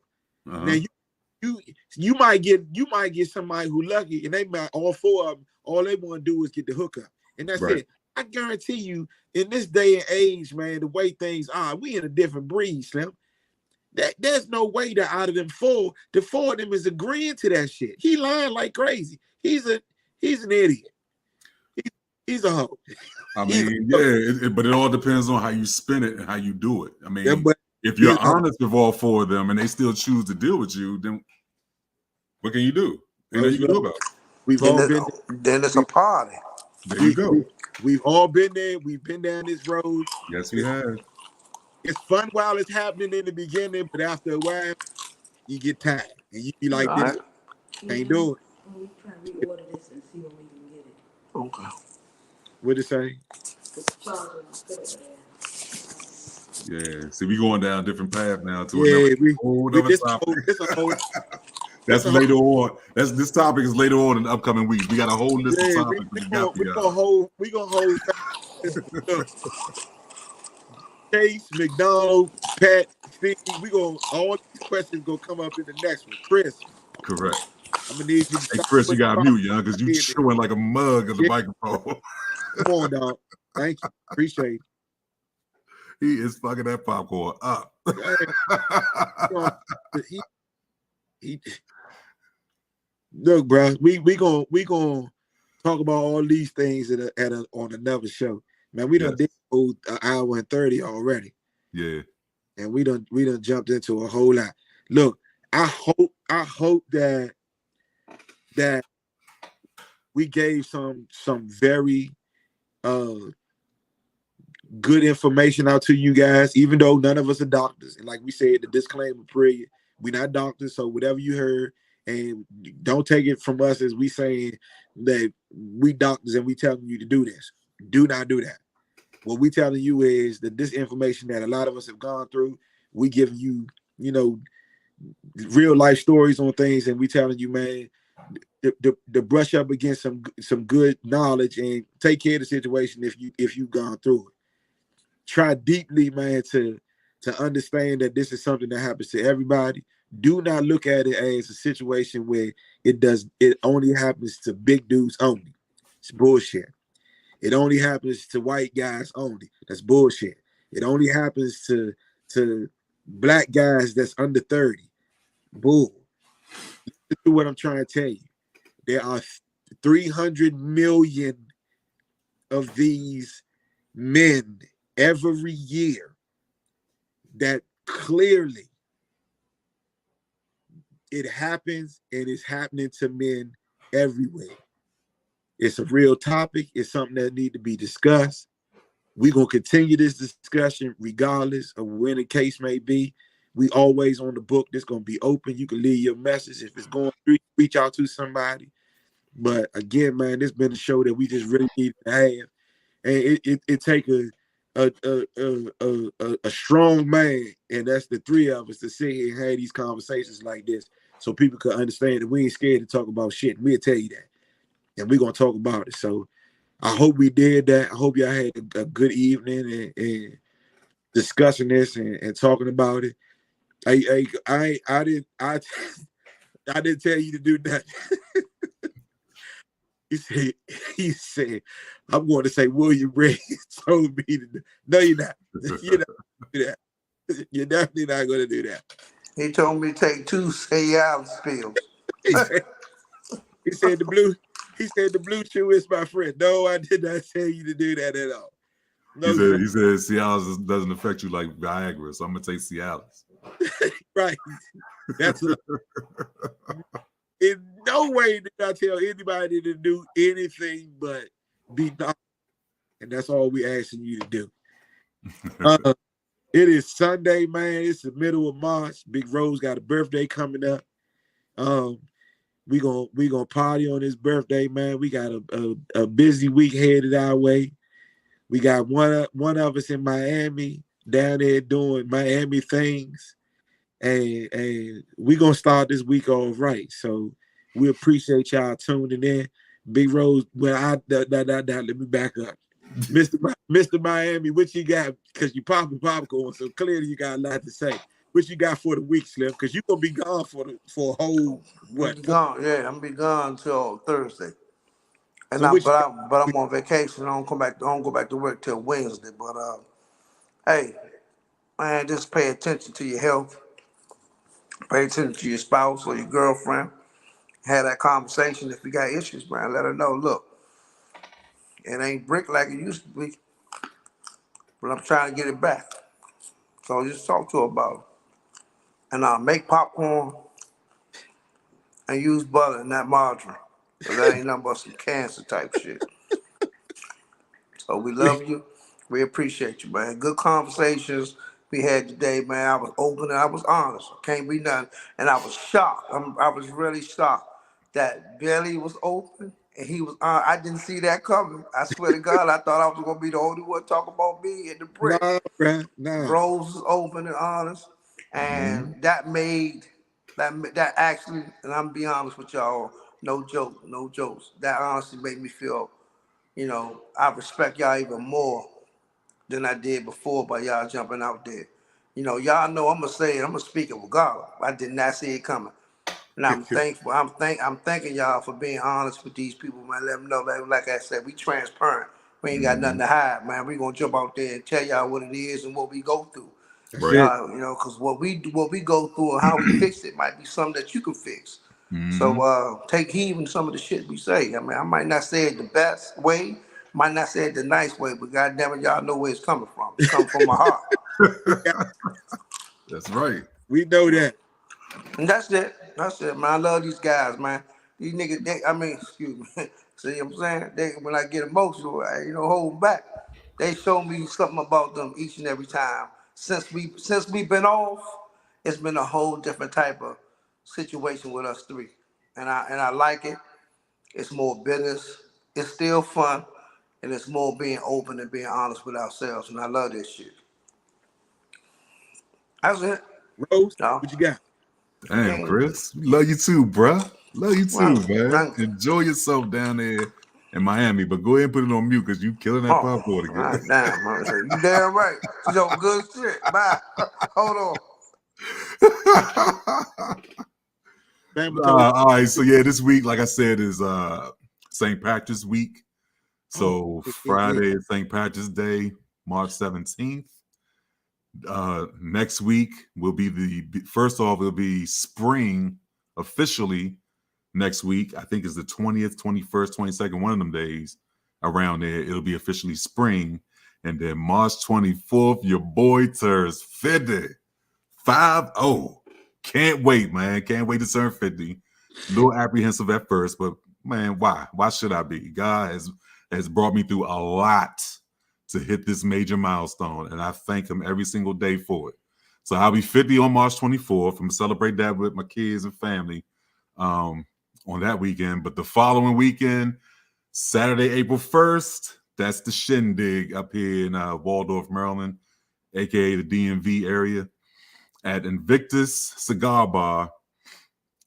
now you might get somebody who lucky, and they might all 4 of them. All they want to do is get the hookup, and that's it. I guarantee you, in this day and age, man, the way things are, we in a different breed, Slim. There's no way that out of them 4, the 4 of them is agreeing to that shit. He lying like crazy. He's an idiot. He's a hoe. I mean, but it all depends on how you spin it and how you do it. I mean, if you're honest with all 4 of them and they still choose to deal with you, then what can you do? Ain't nothing you can do about it. Then it's a party. There you go. We've all been there. We've been down this road. Yes, we have. It's fun while it's happening in the beginning, but after a while, you get tired and you be like, "This ain't do it." We try to reorder this and see when we can get it. Okay. What'd it say? Yeah. See, we going down a different path now to another topic. That's later on. This topic is later on in the upcoming weeks. We got a whole list of topics. We gonna hold Chase, McDonald, Pat, Steve. All these questions gonna come up in the next one. Chris. Correct. I'm gonna need you to Hey, Chris, you got to mute, young, because you chewing like a mug of the microphone. Come on, dog. Thank you. Appreciate it. He is fucking that popcorn up. Look, bro, we gonna talk about all these things on another show. Man, we done Yes. did an hour and 30 already, Yeah. and we done jumped into a whole lot. Look, I hope that we gave some very uh good information out to you guys, even though none of us are doctors. And like we said, the disclaimer period, we're not doctors, so whatever you heard, and don't take it from us as we saying that we doctors and we telling you to do this. Do not do that. What we telling you is that this information that a lot of us have gone through, we giving you, you know, real life stories on things, and we telling you, man, to brush up against some good knowledge and take care of the situation if you've gone through it. Try deeply, man, to understand that this is something that happens to everybody. Do not look at it as a situation where it only happens to big dudes only. It's bullshit. It only happens to white guys only. That's bullshit. It only happens to black guys that's under 30. Bull. This is what I'm trying to tell you. There are 300 million of these men every year that clearly it happens, and it's happening to men everywhere. It's a real topic. It's something that needs to be discussed. We're going to continue this discussion regardless of when the case may be. We always on the book. This going to be open. You can leave your message. If it's going through, reach out to somebody. But again, man, this been a show that we just really need to have. And it take a strong man, and that's the three of us, to sit here and have these conversations like this, so people could understand that we ain't scared to talk about shit. We'll tell you that, and we're gonna talk about it. So I hope we did that. I hope y'all had a good evening and discussing this and talking about it. I didn't I didn't tell you to do that. He said, he said, I'm going to say William Ray told me to do. No, you're not. You're not going to do that. You're definitely not going to do that. He told me to take 2 Cialis pills. He said, he said the blue chew is my friend. No, I did not tell you to do that at all. No, He said Cialis doesn't affect you like Viagra, so I'm gonna take Cialis. Right. That's in no way did I tell anybody to do anything but be doctor. And that's all we asking you to do. It is Sunday, man. It's the middle of March. Big Rose got a birthday coming up. We gonna party on his birthday, man. We got a busy week headed our way. We got one of us in Miami down there doing Miami things, and we gonna start this week off right. So we appreciate y'all tuning in. Big Rose, well, let me back up. Mr. Miami, what you got? Because you popping popcorn, so clearly you got a lot to say. What you got for the week, Slim? Because you're gonna be gone for a whole what? I'm gone. Yeah, I'm gonna be gone until Thursday. And So what you I'm on vacation. I don't come back. I don't go back to work till Wednesday. But hey, man, just pay attention to your health. Pay attention to your spouse or your girlfriend. Have that conversation. If you got issues, man, let her know. Look, it ain't brick like it used to be, but I'm trying to get it back. So just talk to her about it. And make popcorn and use butter and not margarine. Because that ain't nothing but some cancer type shit. So we got? love you. We appreciate you, man. Good conversations we had today, man. I was open and I was honest. Can't be nothing. And I was shocked. I was really shocked that Billy was open and he was on. I didn't see that coming. I swear to God, I thought I was going to be the only one talking about me and the brick. Nah, bruh, nah. Rose was open and honest. And that made, that actually, and I'm be honest with y'all, no joke, no jokes. That honestly made me feel, I respect y'all even more than I did before by y'all jumping out there. Y'all know I'm gonna say it. I'm gonna speak it regardless. I did not see it coming, and I'm thankful. I'm thanking y'all for being honest with these people, man. Let them know that, like I said, we transparent. We ain't got nothing to hide, man. We gonna jump out there and tell y'all what it is and what we go through. That's it. Because what we go through and how we fix it might be something that you can fix. So take heed in some of the shit we say. I mean, I might not say it the best way, might not say it the nice way, but goddamn it, y'all know where it's coming from. It's coming from my heart. That's right. We know that. And that's it. That's it, man. I love these guys, man. These niggas, excuse me. See what I'm saying? When I get emotional, I hold back. They show me something about them each and every time. Since we've been off, it's been a whole different type of situation with us three. And I like it. It's more business. It's still fun. And it's more being open and being honest with ourselves. And I love this shit. That's it. Rose, No. what you got? Damn, Chris. Love you too, bruh. Love you too, man. Right. Enjoy yourself down there in Miami. But go ahead and put it on mute because you killing that popcorn again. God damn, man. You damn right. Yo, good shit. Bye. Hold on. All right, so yeah, this week, like I said, is St. Patrick's Week. So Friday is St. Patrick's Day, March 17th. Next week will be first off, it'll be spring officially next week. I think it's the 20th, 21st, 22nd, one of them days around there. It'll be officially spring. And then March 24th, your boy turns 50. 50. Can't wait, man. Can't wait to turn 50. A little apprehensive at first, but man, why? Why should I be? God has brought me through a lot to hit this major milestone, and I thank him every single day for it. So I'll be 50 on March 24th. I'm going to celebrate that with my kids and family on that weekend. But the following weekend, Saturday, April 1st, that's the shindig up here in Waldorf, Maryland, a.k.a. the DMV area, at Invictus Cigar Bar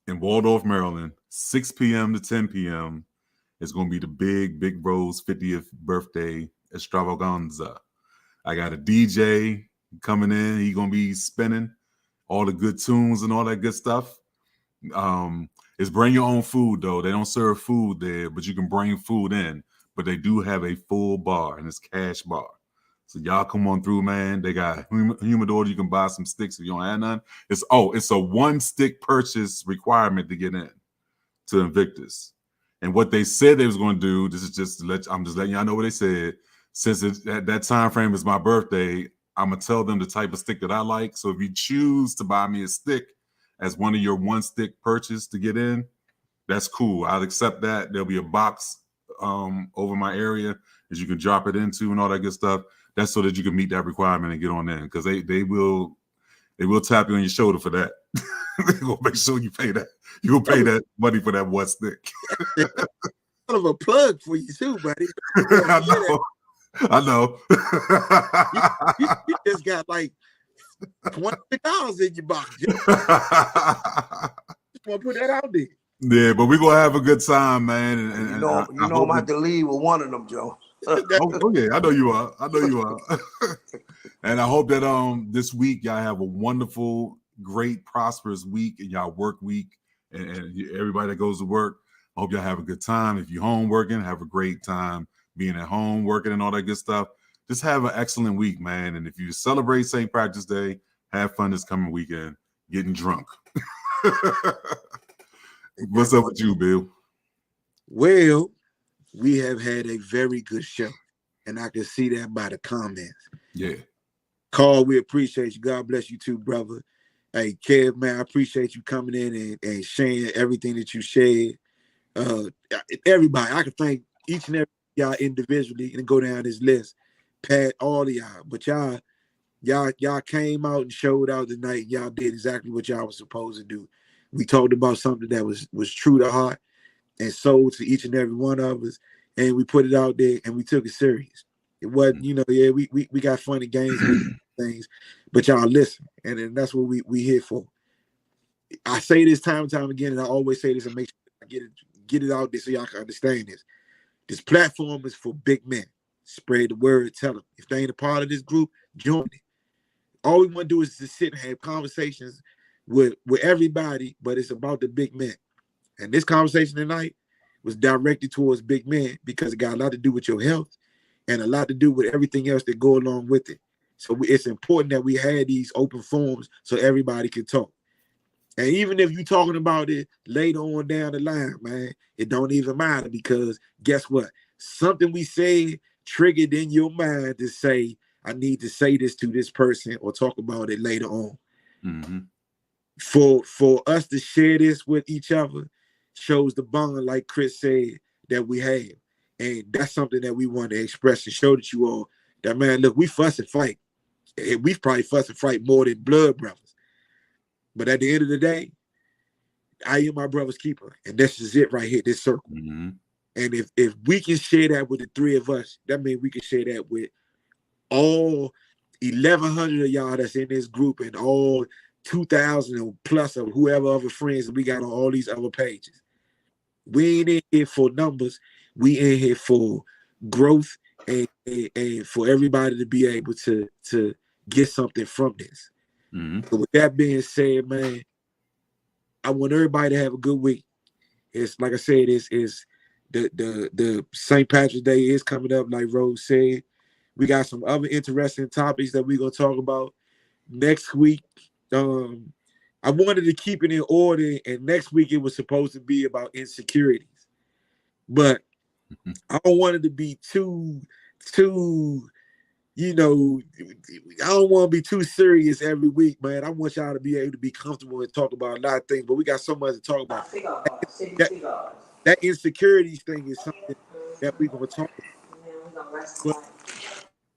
in Waldorf, Maryland, 6 p.m. to 10 p.m. It's going to be the Big Rose 50th birthday extravaganza. I got a DJ coming in. He's going to be spinning all the good tunes and all that good stuff. It's bring your own food, though. They don't serve food there, but you can bring food in. But they do have a full bar, and it's cash bar. So y'all come on through, man. They got humidor. You can buy some sticks if you don't have none. It's a 1 stick purchase requirement to get in to Invictus. And what they said they was going to do, I'm just letting y'all know what they said. Since that time frame is my birthday, I'm going to tell them the type of stick that I like. So if you choose to buy me a stick as one of your 1 stick purchase to get in, that's cool. I'll accept that. There'll be a box over my area that you can drop it into and all that good stuff. That's so that you can meet that requirement and get on in, because they will tap you on your shoulder for that. They're gonna make sure you pay that. You'll pay that money for that 1 stick. Kind of a plug for you too, buddy. I know. You just got like $20 in your box. Just want to put that out there. Yeah, but we're gonna have a good time, man. And you know I'm about to leave with one of them, Joe. Oh yeah, I know you are. And I hope that this week y'all have a wonderful, great, prosperous week in y'all work week, and everybody that goes to work. I hope y'all have a good time. If you're home working, have a great time being at home working and all that good stuff. Just have an excellent week, man. And if you celebrate St. Patrick's Day, have fun this coming weekend getting drunk. What's up with you, Bill? Well, we have had a very good show, and I can see that by the comments. Yeah. Carl, we appreciate you. God bless you too, brother. Hey, Kev, man, I appreciate you coming in and sharing everything that you shared. Everybody, I can thank each and every y'all individually and go down this list. Pat, all of y'all. But y'all came out and showed out tonight. Y'all did exactly what y'all was supposed to do. We talked about something that was true to heart and sold to each and every one of us, and we put it out there and we took it serious. It wasn't, we got funny games and things, but y'all listen, and that's what we here for. I say this time and time again, and I always say this and make sure I get it out there so y'all can understand this. This platform is for big men. Spread the word, tell them. If they ain't a part of this group, join it. All we want to do is to sit and have conversations with everybody, but it's about the big men. And this conversation tonight was directed towards big men because it got a lot to do with your health and a lot to do with everything else that go along with it. So it's important that we had these open forums so everybody can talk. And even if you're talking about it later on down the line, man, it don't even matter because guess what? Something we say triggered in your mind to say, I need to say this to this person or talk about it later on. Mm-hmm. For us to share this with each other shows the bond, like Chris said, that we have. And that's something that we want to express and show that you all that, man, look, we fuss and fight. And we probably fuss and fight more than blood brothers. But at the end of the day, I am my brother's keeper. And this is it right here, this circle. Mm-hmm. And if we can share that with the three of us, that means we can share that with all 1,100 of y'all that's in this group and all 2,000 plus of whoever other friends we got on all these other pages. We ain't in here for numbers. We in here for growth and for everybody to be able to get something from this. Mm-hmm. So with that being said, man, I want everybody to have a good week. It's like I said, it's the St. Patrick's Day is coming up, like Rose said. We got some other interesting topics that we're gonna talk about next week. I wanted to keep it in order, and next week it was supposed to be about insecurities, but I don't want it to be too, you know, I don't want to be too serious every week, man. I want y'all to be able to be comfortable and talk about a lot of things, but we got so much to talk about. That insecurities thing is something that we're gonna talk about. But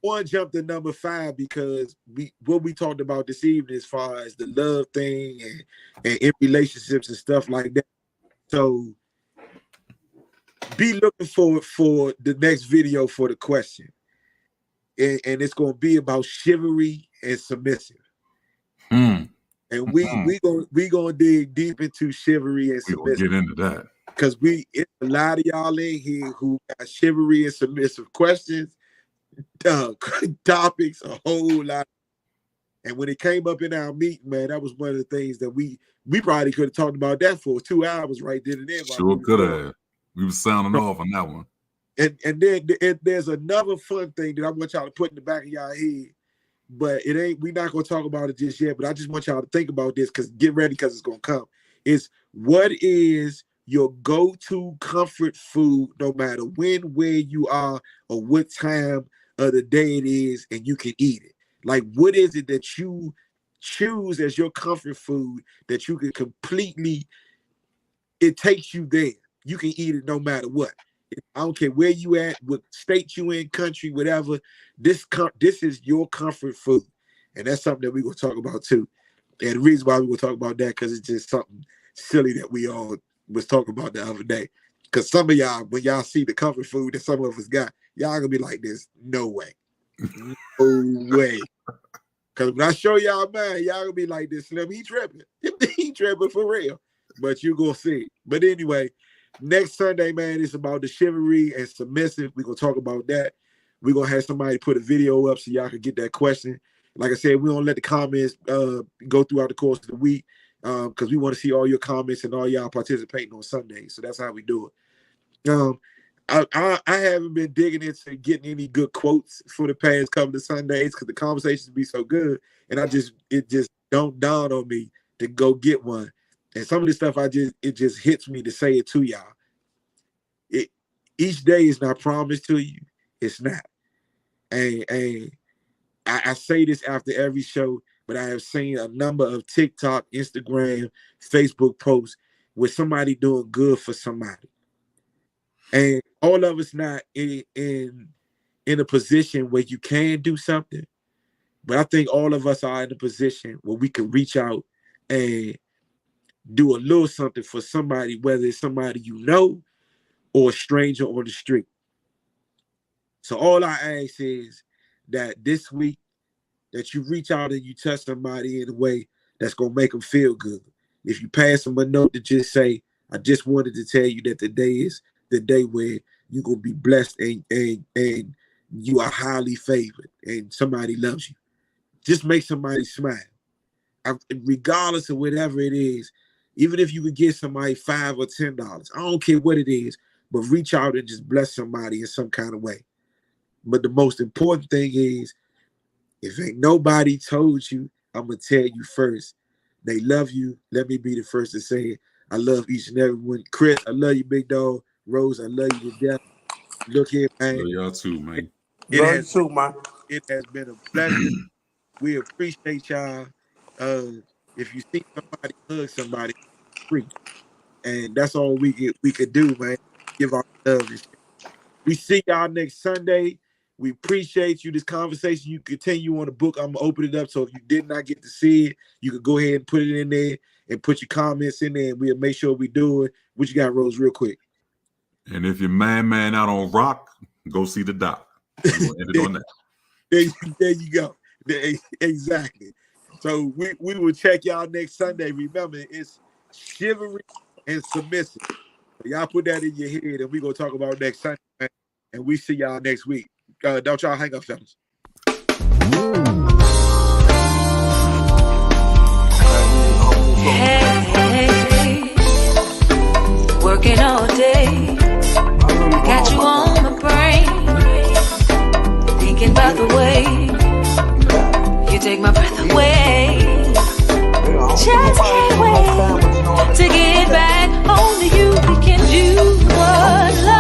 one jump to number 5 because what we talked about this evening as far as the love thing and in relationships and stuff like that. So be looking for the next video for the question. And it's gonna be about chivalry and submissive. And we gonna dig deep into chivalry and submissive. We'll get into that. Because it's a lot of y'all in here who got chivalry and submissive questions. Topics, a whole lot. And when it came up in our meeting, man, that was one of the things that we probably could have talked about that for 2 hours right then and there. Sure could have. We were sounding off on that one. And then there's another fun thing that I want y'all to put in the back of y'all head, but we're not gonna talk about it just yet. But I just want y'all to think about this because get ready because it's gonna come. It's what is your go-to comfort food, no matter when, where you are, or what time of the day it is, and you can eat it. Like, what is it that you choose as your comfort food that you can completely, it takes you there. You can eat it no matter what. I don't care where you at, what state you in, country, whatever. This is your comfort food. And that's something that we're going to talk about too. And the reason why we're going to talk about that, because it's just something silly that we all was talking about the other day. Because some of y'all, when y'all see the comfort food that some of us got, y'all gonna be like this, no way. No way. Because when I show y'all mine, y'all gonna be like this, Slim, he tripping. He tripping for real. But you gonna see it. But anyway, next Sunday, man, it's about the chivalry and submissive. We're gonna talk about that. We're gonna have somebody put a video up so y'all can get that question. Like I said, we don't let the comments go throughout the course of the week because we want to see all your comments and all y'all participating on Sundays. So that's how we do it. I haven't been digging into getting any good quotes for the past couple of Sundays because the conversations be so good, and it just don't dawn on me to go get one. And some of this stuff it just hits me to say it to y'all. Each day is not promised to you. It's not. And I say this after every show, but I have seen a number of TikTok, Instagram, Facebook posts with somebody doing good for somebody. And all of us not in a position where you can do something, but I think all of us are in a position where we can reach out and do a little something for somebody, whether it's somebody you know or a stranger on the street. So all I ask is that this week that you reach out and you touch somebody in a way that's going to make them feel good. If you pass them a note to just say, I just wanted to tell you that today is the day where you're going to be blessed and you are highly favored and somebody loves you. Just make somebody smile. Regardless of whatever it is, even if you could get somebody $5 or $10, I don't care what it is, but reach out and just bless somebody in some kind of way. But the most important thing is, if ain't nobody told you, I'm going to tell you first They love you. Let me be the first to say it. I love each and every one. Chris, I love you, big dog. Rose, I love you to death. Look here, man. Love y'all too, man. Love you too, man. It has been a pleasure. We appreciate y'all. If you see somebody hug somebody, free, and that's all we could do, man. Give our love and shit. We see y'all next Sunday. We appreciate you. This conversation you continue on the book. I'm gonna open it up, so if you did not get to see it, you can go ahead and put it in there and put your comments in there, and we'll make sure we do it. What you got, Rose, real quick? And if you're man out on rock, go see the doc. We'll end it on that. There you go. Exactly. So we will check y'all next Sunday. Remember, it's chivalry and submissive. Y'all put that in your head, and we're gonna talk about next Sunday, man. And we see y'all next week. Don't y'all hang up, fellas. Hey, working all day, got you on my brain, thinking about the way you take my breath away. Just can't wait to get back home to you. We can do what love.